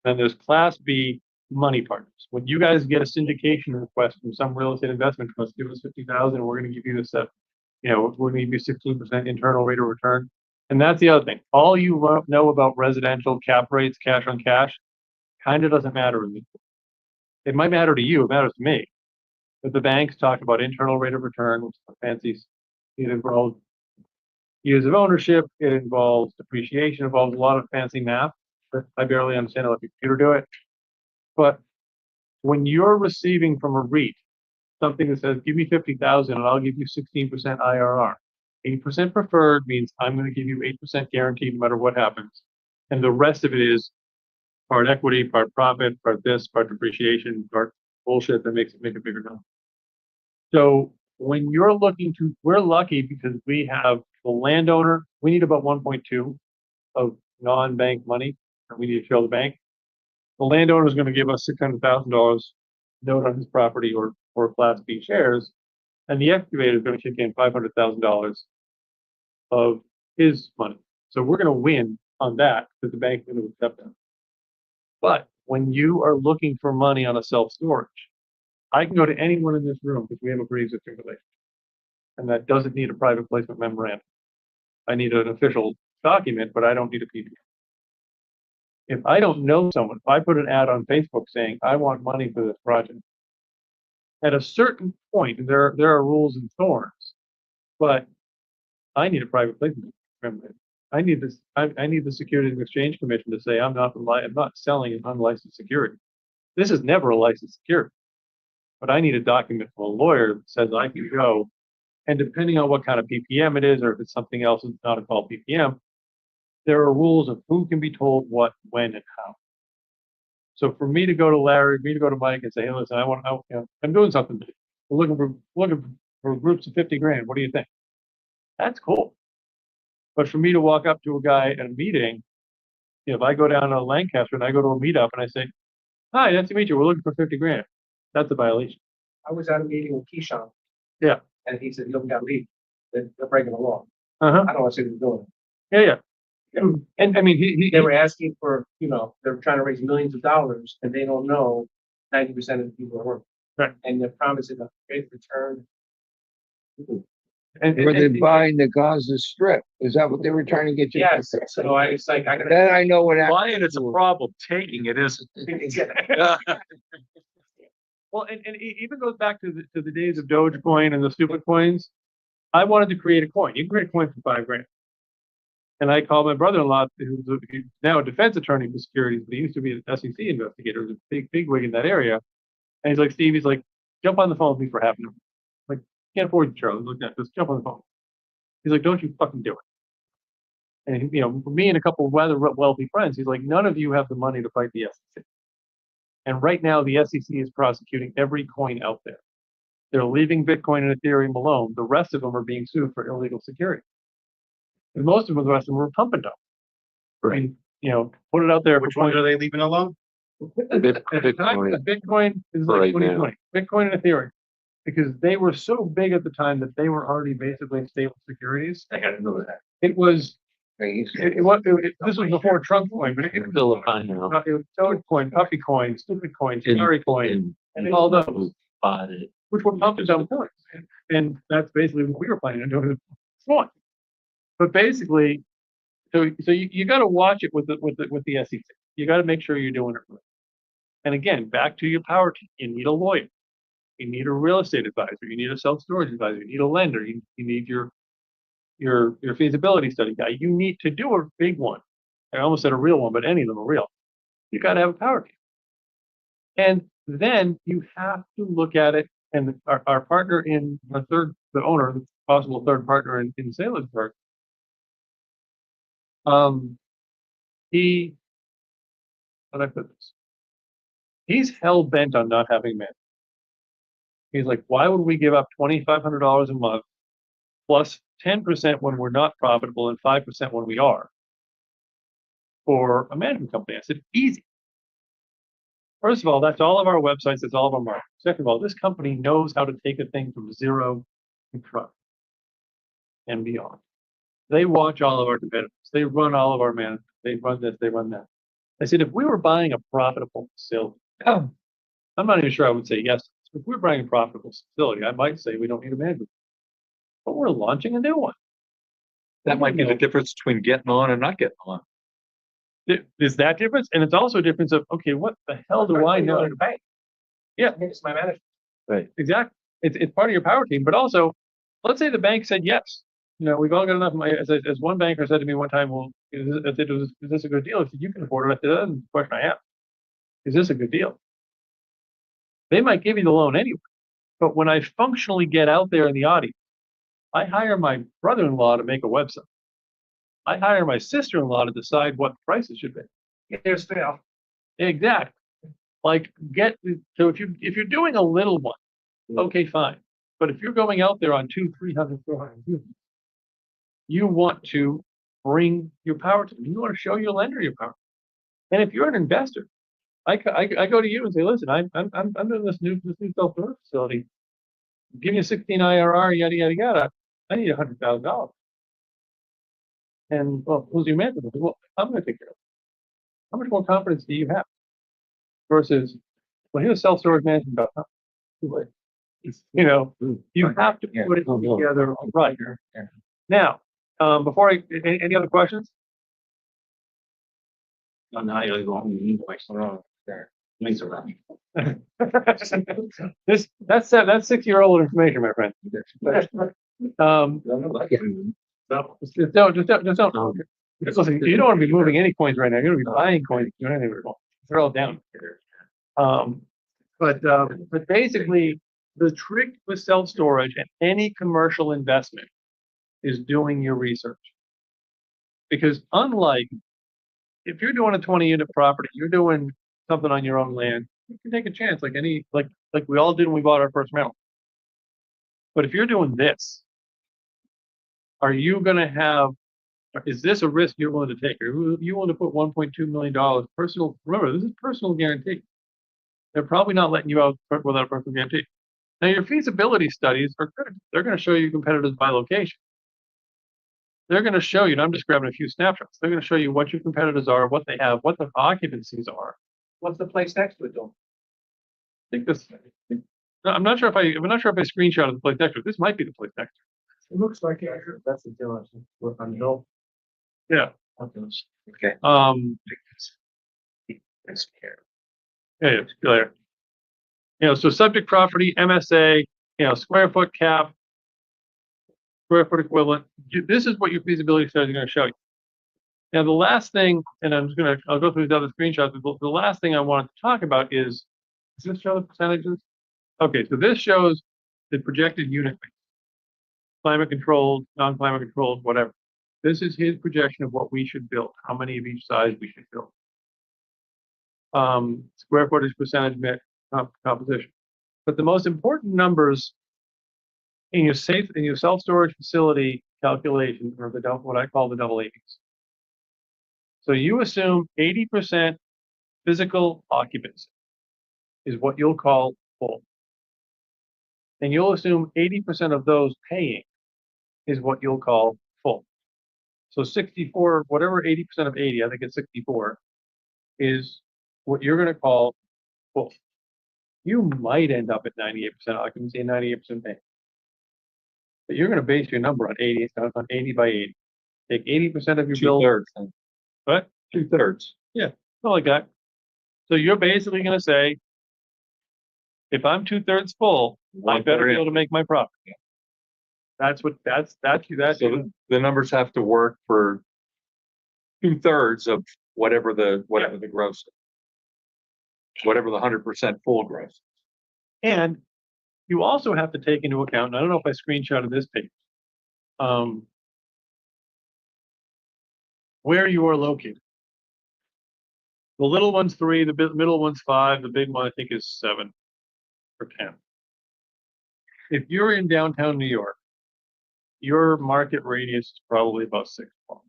Then there's Class B, money partners. When you guys get a syndication request from some real estate investment trust, give us 50,000, we're going to give you this, we're going to give you 16% internal rate of return. And that's the other thing. All you know about residential cap rates, cash on cash, kind of doesn't matter to me. It might matter to you, it matters to me. But the banks talk about internal rate of return, which is fancy. It involves years of ownership, it involves depreciation, it involves a lot of fancy math that I barely understand. I'll let the computer do it. But when you're receiving from a REIT something that says, give me 50,000 and I'll give you 16% IRR. 8% preferred means I'm going to give you 8% guaranteed no matter what happens. And the rest of it is part equity, part profit, part this, part depreciation, part bullshit that makes it make a bigger number. So when you're looking to, we're lucky because we have the landowner, we need about 1.2 of non-bank money, and we need to show the bank. The landowner is going to give us $600,000 note on his property or Class B shares, and the excavator is going to kick in $500,000 of his money. So we're going to win on that because the bank is going to accept that. But when you are looking for money on a self-storage, I can go to anyone in this room because we have a pre-existing relationship. And that doesn't need a private placement memorandum. I need an official document, but I don't need a PPM. If I don't know someone, if I put an ad on Facebook saying, I want money for this project, at a certain point, there are rules and thorns, but I need a private placement memorandum. I need this. I need the Securities and Exchange Commission to say I'm not selling an unlicensed security. This is never a licensed security, but I need a document from a lawyer that says I can go, and depending on what kind of PPM it is, or if it's something else that's not called PPM, there are rules of who can be told what, when, and how. So for me to go to Larry, me to go to Mike and say, hey, listen, I'm doing something. We're looking for groups of 50 grand. What do you think? That's cool. But for me to walk up to a guy at a meeting, if I go down to Lancaster and I go to a meetup and I say, hi, nice to meet you. We're looking for 50 grand. That's a violation. I was at a meeting with Keyshawn. Yeah. And he said, you don't got leave. They're breaking the law. Uh-huh. I don't want to see them doing it. Yeah, yeah. And I mean, They were asking for, they're trying to raise millions of dollars and they don't know 90% of the people are working. Right. And they're promising a great return. Were they buying the Gaza Strip? Is that what they were trying to get you? Yes, so it's like, I gotta. Then I know what happened. Buying it's a problem. Taking it isn't. Well, and it even goes back to the days of Dogecoin and the stupid coins. I wanted to create a coin. You can create a coin for 5 grand. And I called my brother-in-law, who's now a defense attorney for securities, but he used to be an SEC investigator, was a big wig in that area. And he's like, Steve, jump on the phone with me for half an hour. I'm like, can't afford you, Charlie. Look at just jump on the phone. He's like, don't you fucking do it. And me and a couple of rather wealthy friends, he's like, none of you have the money to fight the SEC. And right now, the SEC is prosecuting every coin out there. They're leaving Bitcoin and Ethereum alone. The rest of them are being sued for illegal security. And most of them, the rest of them were pump and dump. I mean, put it out there. Which ones are they leaving alone? At the time, Bitcoin is like Right 2020. Bitcoin and Ethereum, because they were so big at the time that they were already basically stable securities. I gotta know that. It was, He's- this was before Trump coin, but it was, Philippine now. it was Dogecoin, Puppy Coin, Stupid Coin, In- Cherry Coin, and all those, Bought it. which were pump and dump coins. And that's basically what we were planning on doing with one. But basically, so you got to watch it with the SEC. You got to make sure you're doing it right. And again, back to your power team. You need a lawyer. You need a real estate advisor. You need a self-storage advisor. You need a lender. You need your feasibility study guy. You need to do a big one. I almost said a real one, but any of them are real. You got to have a power team. And then you have to look at it. And our partner the owner, the possible third partner in Salisbury, how did I put this? He's hell bent on not having men. He's like, why would we give up $2,500 a month plus 10% when we're not profitable and 5% when we are for a management company? I said, easy. First of all, that's all of our websites, that's all of our marketing. Second of all, this company knows how to take a thing from zero to profit and beyond. They watch all of our competitors. They run all of our management. They run this, they run that. I said, if we were buying a profitable facility, I'm not even sure I would say yes. If we're buying a profitable facility, I might say we don't need a management. But we're launching a new one. That might be the difference between getting on and not getting on. There's that difference, and it's also a difference of, okay, what the hell do I know? The bank. Yeah. It's my manager. Exactly. It's part of your power team, but also, let's say the bank said yes. We've all got enough money. As one banker said to me one time, well, is this a good deal? I said, you can afford it. I said, that's the question I have. Is this a good deal? They might give you the loan anyway. But when I functionally get out there in the audience, I hire my brother-in-law to make a website. I hire my sister-in-law to decide what the prices should be. Here's Phil. Exactly. So if you're doing a little one, okay, fine. But if you're going out there on 200, 300, 400 units, you want to bring your power to them. You want to show your lender your power. And if you're an investor, I go to you and say, listen, I'm doing this new self-storage facility. Give me a 16 IRR, yada yada yada. I need $100,000. And well, who's your manager? Well, I'm going to take care of it. How much more confidence do you have? Versus, well, here's self-storage management. You have to put it together right. Now, any other questions? No, now you're going to need question. Thanks around. That's 6-year-old information, my friend. Just don't. Listen, you don't want to be moving any coins right now. You're going to be buying coins. They're all down. But basically, the trick with self-storage and any commercial investment is doing your research. Because unlike if you're doing a 20-unit property, you're doing something on your own land, you can take a chance like we all did when we bought our first rental. But if you're doing this, is this a risk you're willing to take? Are you willing to put $1.2 million personal? Remember, this is personal guarantee. They're probably not letting you out without a personal guarantee. Now, your feasibility studies are good. They're going to show you competitors by location. They're going to show you, and I'm just grabbing a few snapshots. They're going to show you what your competitors are, what they have, what the occupancies are. What's the place next to it doing? I'm not sure if I screenshotted the place next to it. This might be the place next to It looks like that's the deal. Work on no. it. Yeah. Okay. Yeah, there. So subject property, MSA, square foot cap, square foot equivalent. This is what your feasibility study is going to show you. Now, the last thing, and I'll go through these other screenshots, but the last thing I wanted to talk about does this show the percentages? Okay, so this shows the projected unit mix. Climate controlled, non-climate controlled, whatever. This is his projection of what we should build, how many of each size we should build. square footage percentage composition. But the most important numbers in your self-storage facility calculation are what I call the double 80s. So you assume 80% physical occupancy is what you'll call full. And you'll assume 80% of those paying is what you'll call full. So 64, whatever 80% of 80, I think it's 64, is what you're going to call full. You might end up at 98% occupancy and 98% paying. But you're going to base your number on 80 by 80. Take 80% of your bill. 2/3. What? 2/3. Something like that. So you're basically going to say, if I'm 2/3 full, I better be able to make my profit. That's So the numbers have to work for 2/3 of whatever the gross, is. Whatever the 100% full gross. And you also have to take into account, and I don't know if I screenshotted this page, where you are located. The little one's 3, the middle one's 5, the big one I think is 7 or 10. If you're in downtown New York, your market radius is probably about 6 blocks.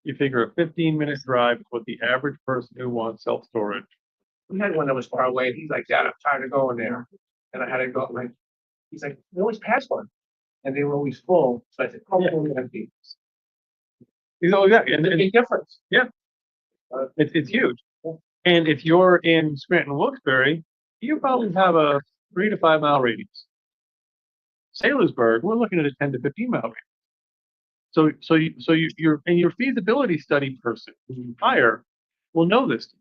You figure a 15-minute drive is what the average person who wants self-storage. We had one that was far away, and he's like, Dad, I'm tired of going there. And I had to go, like, he's like, we always pass one. And they were always full, so I said, oh, we're empty. You know, yeah, and There's a big difference. it's huge. And if you're in Scranton, Wilkes-Barre, you probably have a 3 to 5 mile radius. Sailorsburg, we're looking at a 10 to 15 mile radius. So your feasibility study person who you hire will know this.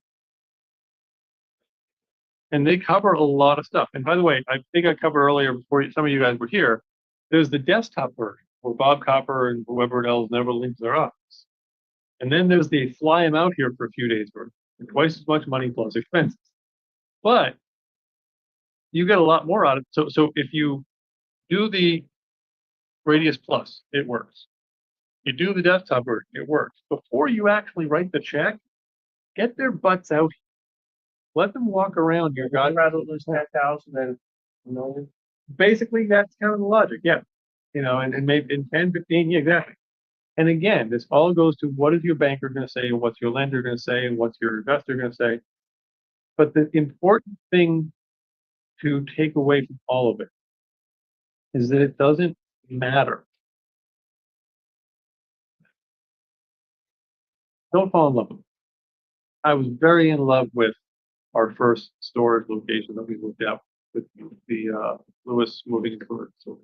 And they cover a lot of stuff. And by the way, I think I covered earlier before some of you guys were here, there's the desktop version where Bob Copper and whoever else never leaves their office. And then there's the fly them out here for a few days version, twice as much money plus expenses. But you get a lot more out of it. So if you do the Radius Plus, it works. You do the desktop version, it works. Before you actually write the check, get their butts out. Let them walk around your I'd god. rather lose 10,000 than a million. Basically, that's kind of the logic, yeah. You know, and maybe in 10, 15, yeah, exactly. And again, this all goes to what is your banker going to say, and what's your lender going to say, and what's your investor going to say. But the important thing to take away from all of it is that it doesn't matter. Don't fall in love with it. I was very in love with our first storage location that we looked at with the Lewis moving into it. So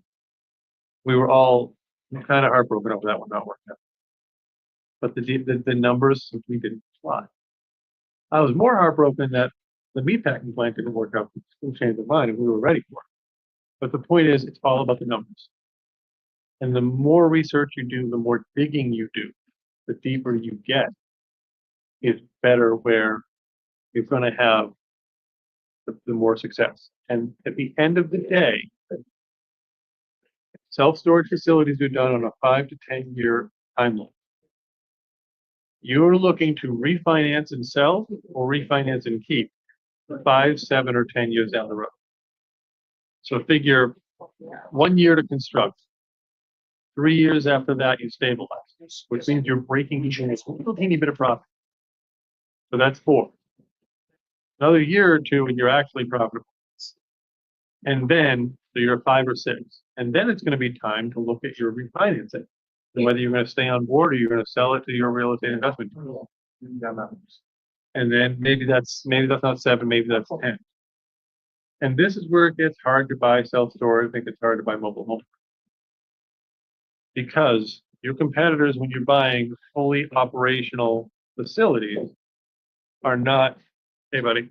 we were all kind of heartbroken over that one not working out. But the numbers simply didn't fly. I was more heartbroken that the meatpacking plant didn't work out. We changed our mind and we were ready for it. But the point is, it's all about the numbers. And the more research you do, the more digging you do, the deeper you get, is better where you're going to have the more success. And at the end of the day, self-storage facilities are done on a 5 to 10 year timeline. You're looking to refinance and sell or refinance and keep 5, 7, or 10 years down the road. So figure 1 year to construct. 3 years after that, you stabilize, which means you're breaking even a little teeny bit of profit. So that's 4. Another year or 2 and you're actually profitable. And then, so you're 5 or 6. And then it's going to be time to look at your refinancing. And whether you're going to stay on board or you're going to sell it to your real estate investment. And then maybe that's not 7, maybe that's 10. And this is where it gets hard to buy self-storage. I think it's hard to buy mobile home. Because your competitors, when you're buying fully operational facilities, are not, hey buddy,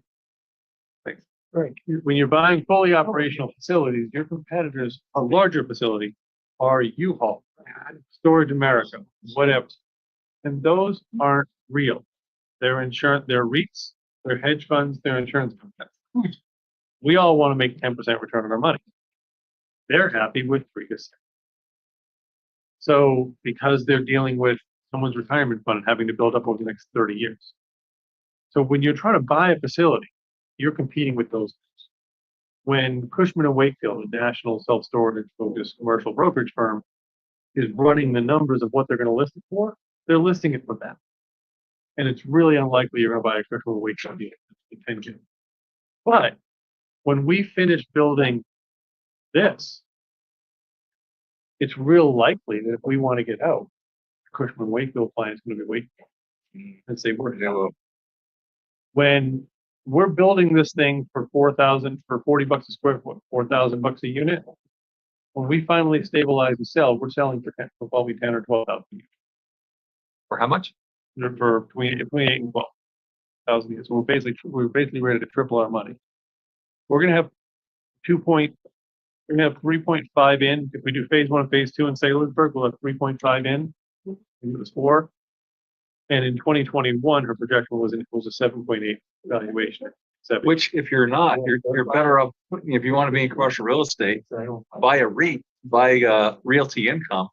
thanks. Right. When you're buying fully operational facilities, your competitors, a larger facility, are U-Haul, Storage America, whatever. And those aren't real. They're insurance, they're REITs, they're hedge funds, they're insurance companies. We all want to make 10% return on our money. They're happy with 3 to 6. So because they're dealing with someone's retirement fund and having to build up over the next 30 years. So when you're trying to buy a facility, you're competing with those. When Cushman and Wakefield, a national self-storage focused commercial brokerage firm, is running the numbers of what they're gonna list it for, they're listing it for that. And it's really unlikely you're gonna buy a Cushman and Wakefield unit in 10 June. But when we finish building this, it's real likely that if we want to get out, Cushman and Wakefield client's gonna be waiting and say, we're They will. when we're building this thing for 4,000, for 40 bucks a square foot, 4,000 bucks a unit. When we finally stabilize and sell, we're selling for probably 10 or 12,000 For how much? units for between 8 and 12,000 units. So we're basically ready to triple our money. We're gonna have 3.5 in. If we do phase 1 and phase 2 in Salisbury, we'll have 3.5 in. It was 4. And in 2021, her projection was a 7.8 valuation. Which, if you're not, you're better off, if you want to be in commercial real estate, buy a REIT, buy realty income.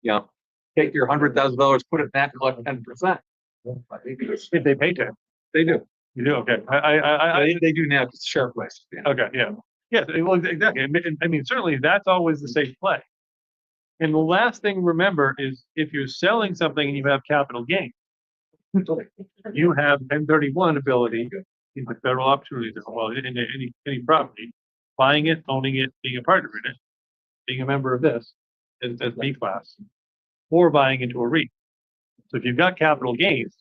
You know, take your $100,000, put it in that, collect 10%. If they pay tax, They do. you do, okay. I They do now, it's share price. Yeah. okay, yeah. Yes, well, exactly. I mean, certainly that's always the safe play. And the last thing, remember, is if you're selling something and you have capital gain, you have 1031 ability in the federal opportunities, well, in any property, buying it, owning it, being a partner in it, being a member of this, as B class, or buying into a REIT. So if you've got capital gains,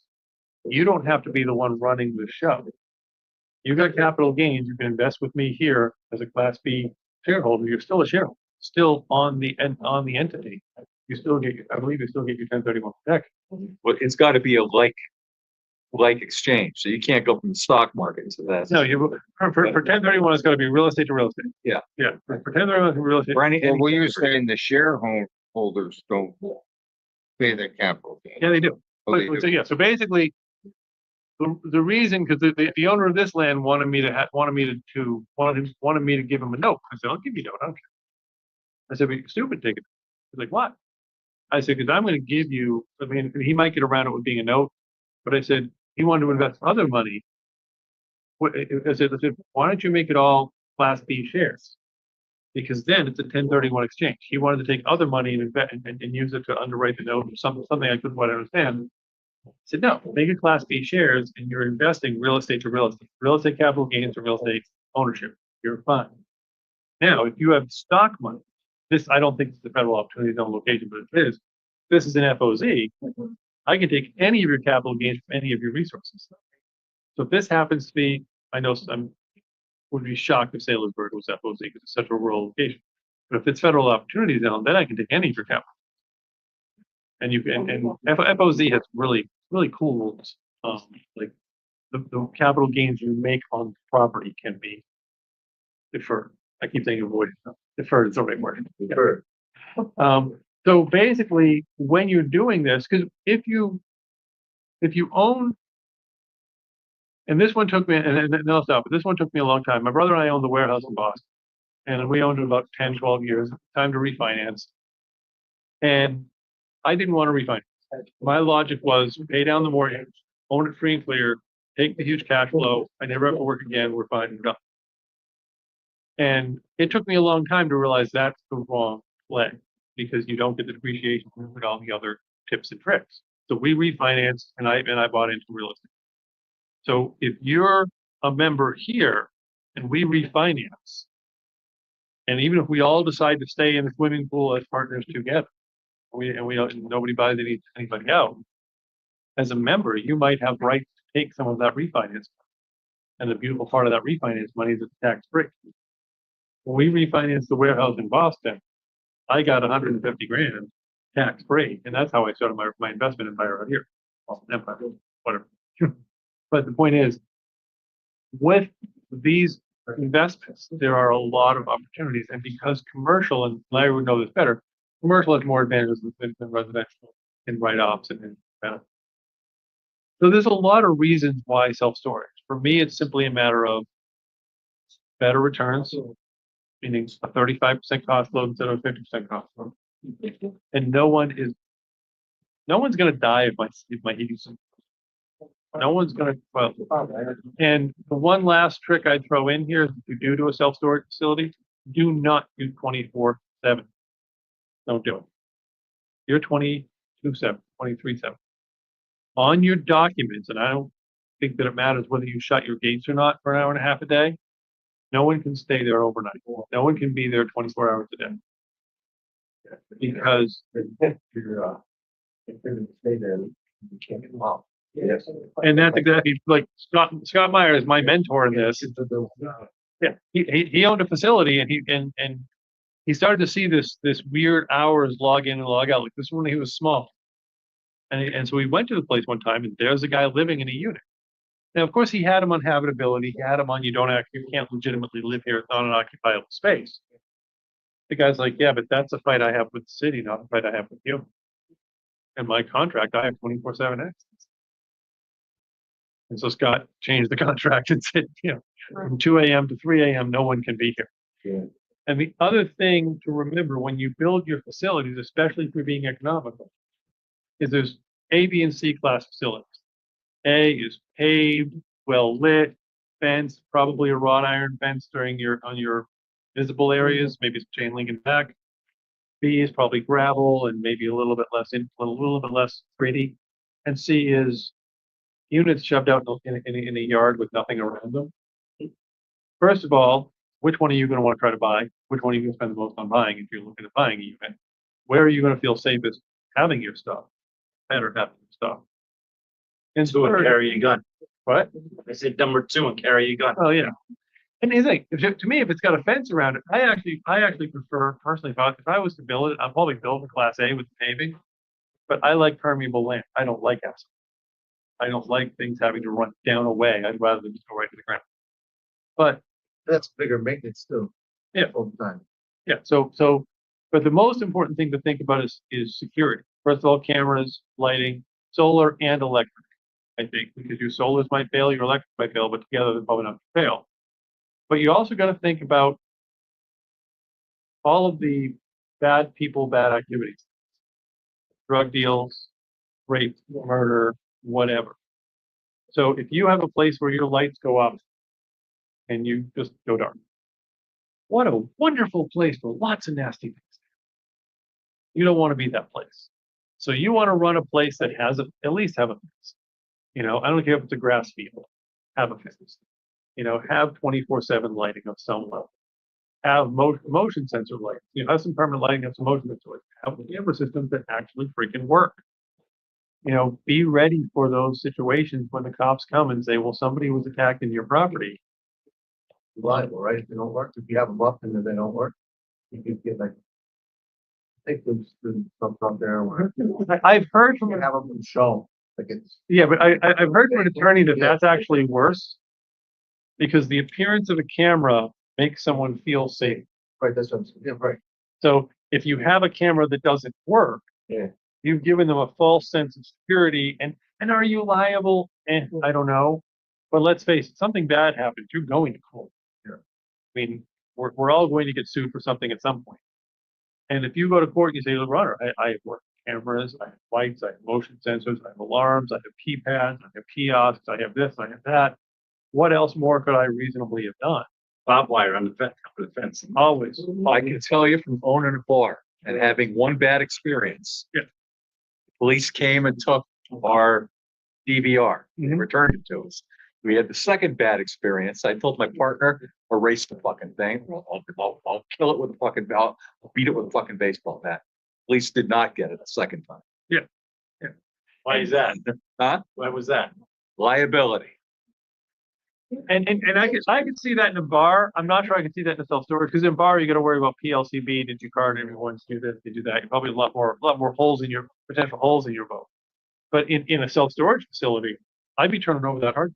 you don't have to be the one running the show. You've got capital gains, you can invest with me here as a class B shareholder, you're still a shareholder, still on the entity. You still get, I believe you still get your 1031 protection. But it's got to be a like exchange. So you can't go from the stock market to that. No, for 1031, it's gotta be real estate to real estate. Yeah. Yeah, for 1031 to real estate. For any, Well, were you saying the shareholders don't pay their capital gain? Yeah, they do. Oh, they So do. yeah, so basically, the reason, because the owner of this land wanted me to give him a note. I said, I'll give you a note, I don't care. I said, but you're stupid, take it. He's like, what? I said, because I'm gonna give you, I mean, he might get around it with being a note, but I said, he wanted to invest other money. I said, why don't you make it all Class B shares? Because then it's a 1031 exchange. He wanted to take other money and invest and use it to underwrite the note or something I couldn't quite understand. I said, no, make it Class B shares and you're investing real estate to real estate capital gains to real estate ownership. You're fine. Now, if you have stock money, this, I don't think it's the federal opportunity zone location, but it is. This is an FOZ. I can take any of your capital gains from any of your resources. So if this happens to be, I know would be shocked if Salisbury was FOZ because it's such a rural location. But if it's federal opportunity zone, then I can take any of your capital. And you can, and FOZ has really, really cool rules. Like the capital gains you make on property can be deferred. I keep saying avoided. Deferred is the right word. Deferred. So basically, when you're doing this, because if you own, and this one took me, and then I'll stop, but this one took me a long time. My brother and I owned the warehouse in Boston, and we owned it about 10, 12 years. Time to refinance. And I didn't want to refinance. My logic was pay down the mortgage, own it free and clear, take the huge cash flow. I never have to work again. We're fine. We're done. And it took me a long time to realize that's the wrong play because you don't get the depreciation with all the other tips and tricks. So we refinanced and I bought into real estate. So if you're a member here and we refinance, and even if we all decide to stay in the swimming pool as partners together, we don't, nobody buys anybody out. As a member, you might have rights to take some of that refinance. And the beautiful part of that refinance money is it's tax free. When we refinanced the warehouse in Boston, I got 150 grand tax free, and that's how I started my investment empire out here. Well, empire, whatever. But the point is, with these investments, there are a lot of opportunities, and because commercial, and Larry would know this better, commercial has more advantages than residential in write-offs and in benefits. So there's a lot of reasons why self-storage. For me, it's simply a matter of better returns, meaning a 35% cost load instead of a 50% cost load. And no one's gonna die if my heating system. No one's gonna, well, and the one last trick I'd throw in here is if you do a self-storage facility, do not do 24/7. Don't do it. You're 22/7, 23/7. On your documents, and I don't think that it matters whether you shut your gates or not for an hour and a half a day. No one can stay there overnight. No one can be there 24 hours a day. Because, and that's exactly like Scott Meyer is my mentor in this. Yeah, he owned a facility and he started to see this weird hours log in and log out. Like this when he was small. And so we went to the place one time and there's a guy living in a unit. Now, of course, he had him on habitability. He had him on you can't legitimately live here. It's not an occupiable space. The guy's like, yeah, but that's a fight I have with the city, not a fight I have with you. And my contract, I have 24/7 access. And so Scott changed the contract and said, from 2 a.m. to 3 a.m., no one can be here. Yeah. And the other thing to remember when you build your facilities, especially if you're being economical, is there's A, B, and C class facilities. A is paved, well lit, fence, probably a wrought iron fence on your visible areas, maybe it's chain link in back. B is probably gravel and maybe a little bit less pretty. And C is units shoved out in a yard with nothing around them. First of all, which one are you going to want to try to buy? Which one are you going to spend the most on buying if you're looking at buying a unit? Where are you going to feel safest having your stuff? Better having your stuff. And Two and carry a gun. what? I said number 2 and carry a gun. Oh, yeah. And here's the thing, to me, if it's got a fence around it, I actually prefer, personally, if I was to build it, I'd probably build a class A with paving. But I like permeable land. I don't like asphalt. I don't like things having to run down a way. I'd rather just go right to the ground. But That's bigger maintenance too. Yeah. All the time. yeah, but the most important thing to think about is security. First of all, cameras, lighting, solar and electric. I think because your solars might fail, your electric might fail, but together they're probably not going to fail. But you also got to think about all of the bad people, bad activities, drug deals, rape, murder, whatever. So if you have a place where your lights go up and you just go dark, what a wonderful place for lots of nasty things. You don't want to be that place. So you want to run a place that has at least have a fence. I don't care if it's a grass field, have a fence. Have 24/7 lighting of some level. Have motion sensor lights. Have some permanent lighting, have some motion sensor lights. Have camera systems that actually freaking work. Be ready for those situations when the cops come and say, well, somebody was attacked in your property. Reliable, right? If they don't work, if you have them up and then they don't work, you could get like. I think there's something up there where I've heard you can have them show, like it's. Yeah, but I've heard from an attorney that that's actually worse because the appearance of a camera makes someone feel safe. Right, that's what I'm saying, yeah, right. So if you have a camera that doesn't work, Yeah. you've given them a false sense of security. And are you liable? I don't know. But let's face it, something bad happens, you're going to court. Yeah. I mean, we're all going to get sued for something at some point. And if you go to court and you say, look, Runner, I have work cameras, I have lights, I have motion sensors, I have alarms, I have keypads, I have kiosks, I have this, I have that. What else more could I reasonably have done? Bob wire on the fence, over the fence. Always. I can tell you from owning a bar and having one bad experience. Yeah. Police came and took our DVR and Mhm. returned it to us. We had the second bad experience. I told my partner, erase the fucking thing. I'll kill it with a fucking, I'll beat it with a fucking baseball bat. Police did not get it a second time. Why is that? Huh? Why was that? Liability. And I could see that in a bar. I'm not sure I can see that in a self-storage because in a bar you got to worry about PLCB. Did you card everyone's do this? Did you do that? You probably a lot more holes in your potential holes in your boat. But in a self-storage facility, I'd be turning over that hard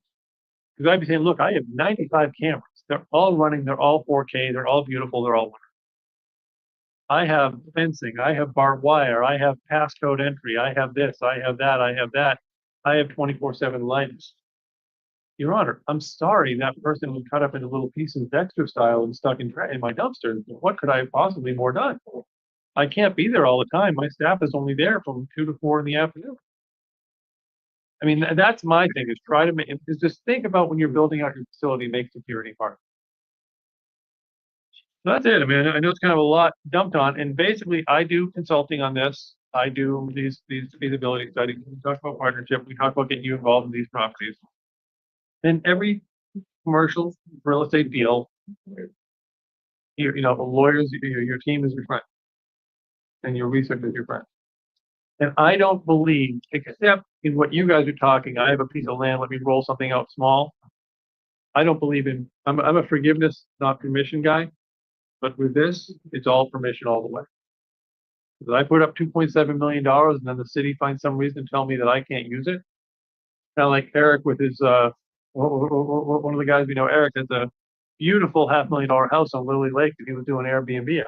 because I'd be saying, look, I have 95 cameras. They're all running. They're all 4K. They're all beautiful. They're all wonderful. I have fencing. I have barbed wire. I have passcode entry. I have this. I have that. I have that. I have 24/7 lights. Your Honor, I'm sorry that person was cut up into little pieces Dexter style and stuck in my dumpster. What could I have possibly more done? I can't be there all the time. My staff is only there from 2 to 4 in the afternoon. I mean, that's my thing, is try to make, is just think about when you're building out your facility, make security part. That's it. I mean, I know it's kind of a lot dumped on, and basically I do consulting on this. I do these feasibility studies. We talk about partnership. We talk about getting you involved in these properties. And every commercial real estate deal, you know, the lawyers, your team is your friend. And your research is your friend. And I don't believe, except in what you guys are talking, I have a piece of land, let me roll something out small. I don't believe in, I'm a forgiveness, not permission guy. But with this, it's all permission all the way. Because I put up $2.7 million and then the city finds some reason to tell me that I can't use it. Kind of like Eric with his, one of the guys we know, Eric, has a beautiful $500,000 house on Lily Lake that he was doing Airbnb at.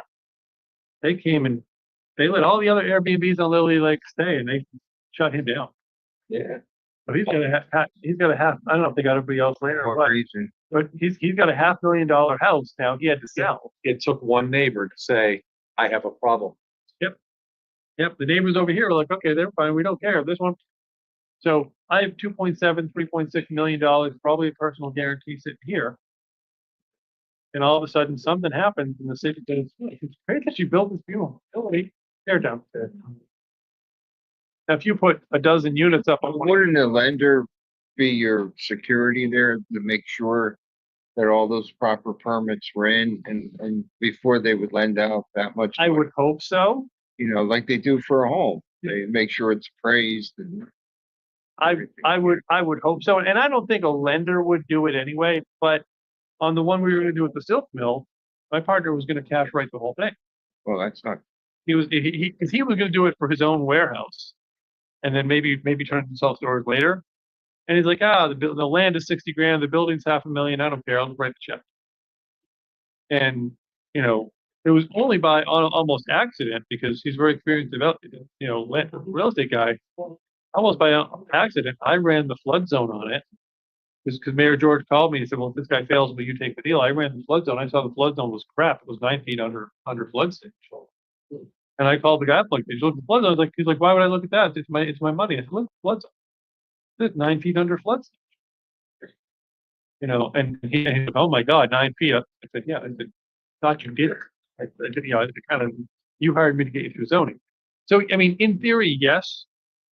They came and they let all the other Airbnbs on Lily Lake stay and they shut him down. Yeah. So he's got a half, I don't know if they got everybody else later or What what, reason? but he's got a $500,000 house now he had to sell. It took one neighbor to say, I have a problem. Yep, the neighbors over here are like, okay, they're fine, we don't care, this one. So I have $3.6 million, probably a personal guarantee sitting here. And all of a sudden, something happens and the city says, it's great that you built this beautiful facility, tear down. Now, if you put a dozen units up on one, Wouldn't the lender be your security there to make sure that all those proper permits were in and before they would lend out that much? I would hope so. You know, like they do for a home. They make sure it's appraised and. I would hope so. And I don't think a lender would do it anyway, but on the one we were gonna do with the silk mill, my partner was gonna cash write the whole thing. Well, that's not, He was gonna do it for his own warehouse. And then maybe turn it into self-storage later. And he's like, the land is 60 grand, the building's $500,000, I don't care, I'll just write the check. And, you know, it was only by almost accident, because he's very experienced real estate guy. Almost by accident, I ran the flood zone on it. Because Mayor George called me and said, well, if this guy fails, will you take the deal? I ran the flood zone. I saw the flood zone was crap. It was 9 feet under flood stage. And I called the guy up like, did you look at the flood zone? He's like, why would I look at that? It's my money. I said, look, flood zone. It's 9 feet under flood stage. You know, and he's like, oh my God, 9 feet. I said, yeah. I said, thought you did it. I said, you know, you hired me to get you through zoning. So, I mean, in theory, yes,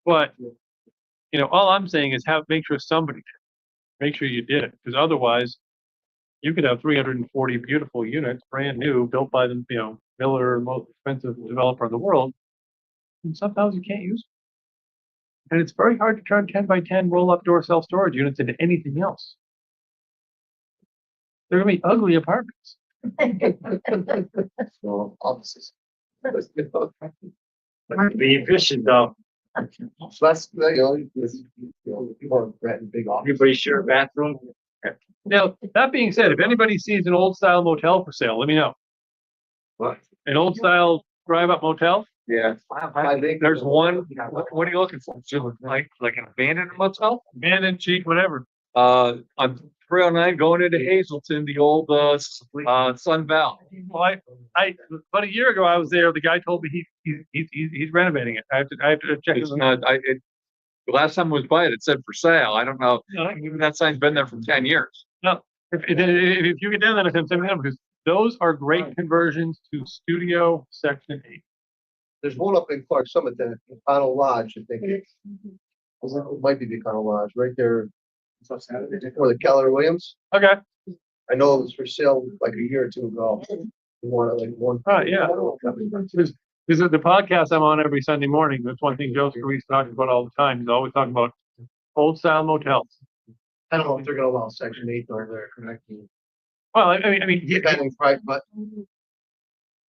but, you know, all I'm saying is make sure somebody did it. Make sure you did it, because otherwise you could have 340 beautiful units, brand new, built by the, you know, Miller, most expensive developer in the world. And sometimes you can't use them. And it's very hard to turn 10 by 10 roll up door self-storage units into anything else. They're gonna be ugly apartments. well, offices. Be efficient though. That's, people are renting big offices. Everybody share a bathroom. Now, that being said, if anybody sees an old style motel for sale, let me know. What? An old style drive up motel? Yeah. There's one, what are you looking for? Like an abandoned motel? Abandoned, cheap, whatever. On 309 going into Hazelton, the old, Sun Valley. Well, I about a year ago I was there. The guy told me he's renovating it. I have to check. It's not, the last time I was by it, it said for sale. I don't know. Even that sign's been there for 10 years. If you get down there, I'm saying because those are great conversions to studio section 8. There's one up in Clark Summit, that Econo Lodge, I think. It might be the Econo Lodge, right there. Or the Keller Williams. Okay. I know it was for sale like a year or two ago. You wanted like one. Yeah. Because the podcast I'm on every Sunday morning, that's one thing Joe Scarice talks about all the time. He's always talking about old style motels. I don't know if they're gonna allow section 8 or they're connecting. Well, I mean, Depending price, but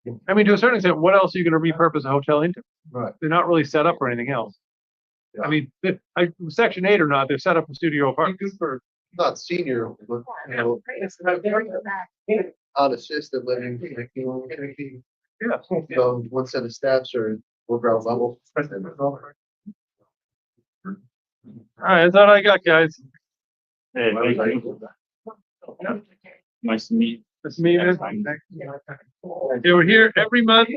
to a certain extent, what else are you going to repurpose a hotel into? right. They're not really set up for anything else. I mean, section 8 or not, they're set up for studio apartments. Good for not senior, but you know, unassisted living. Like, you know, Yeah. so one set of steps or ground level. All right, that's all I got, guys. Hey, thank you. Nice to meet you. This meeting. They were here every month.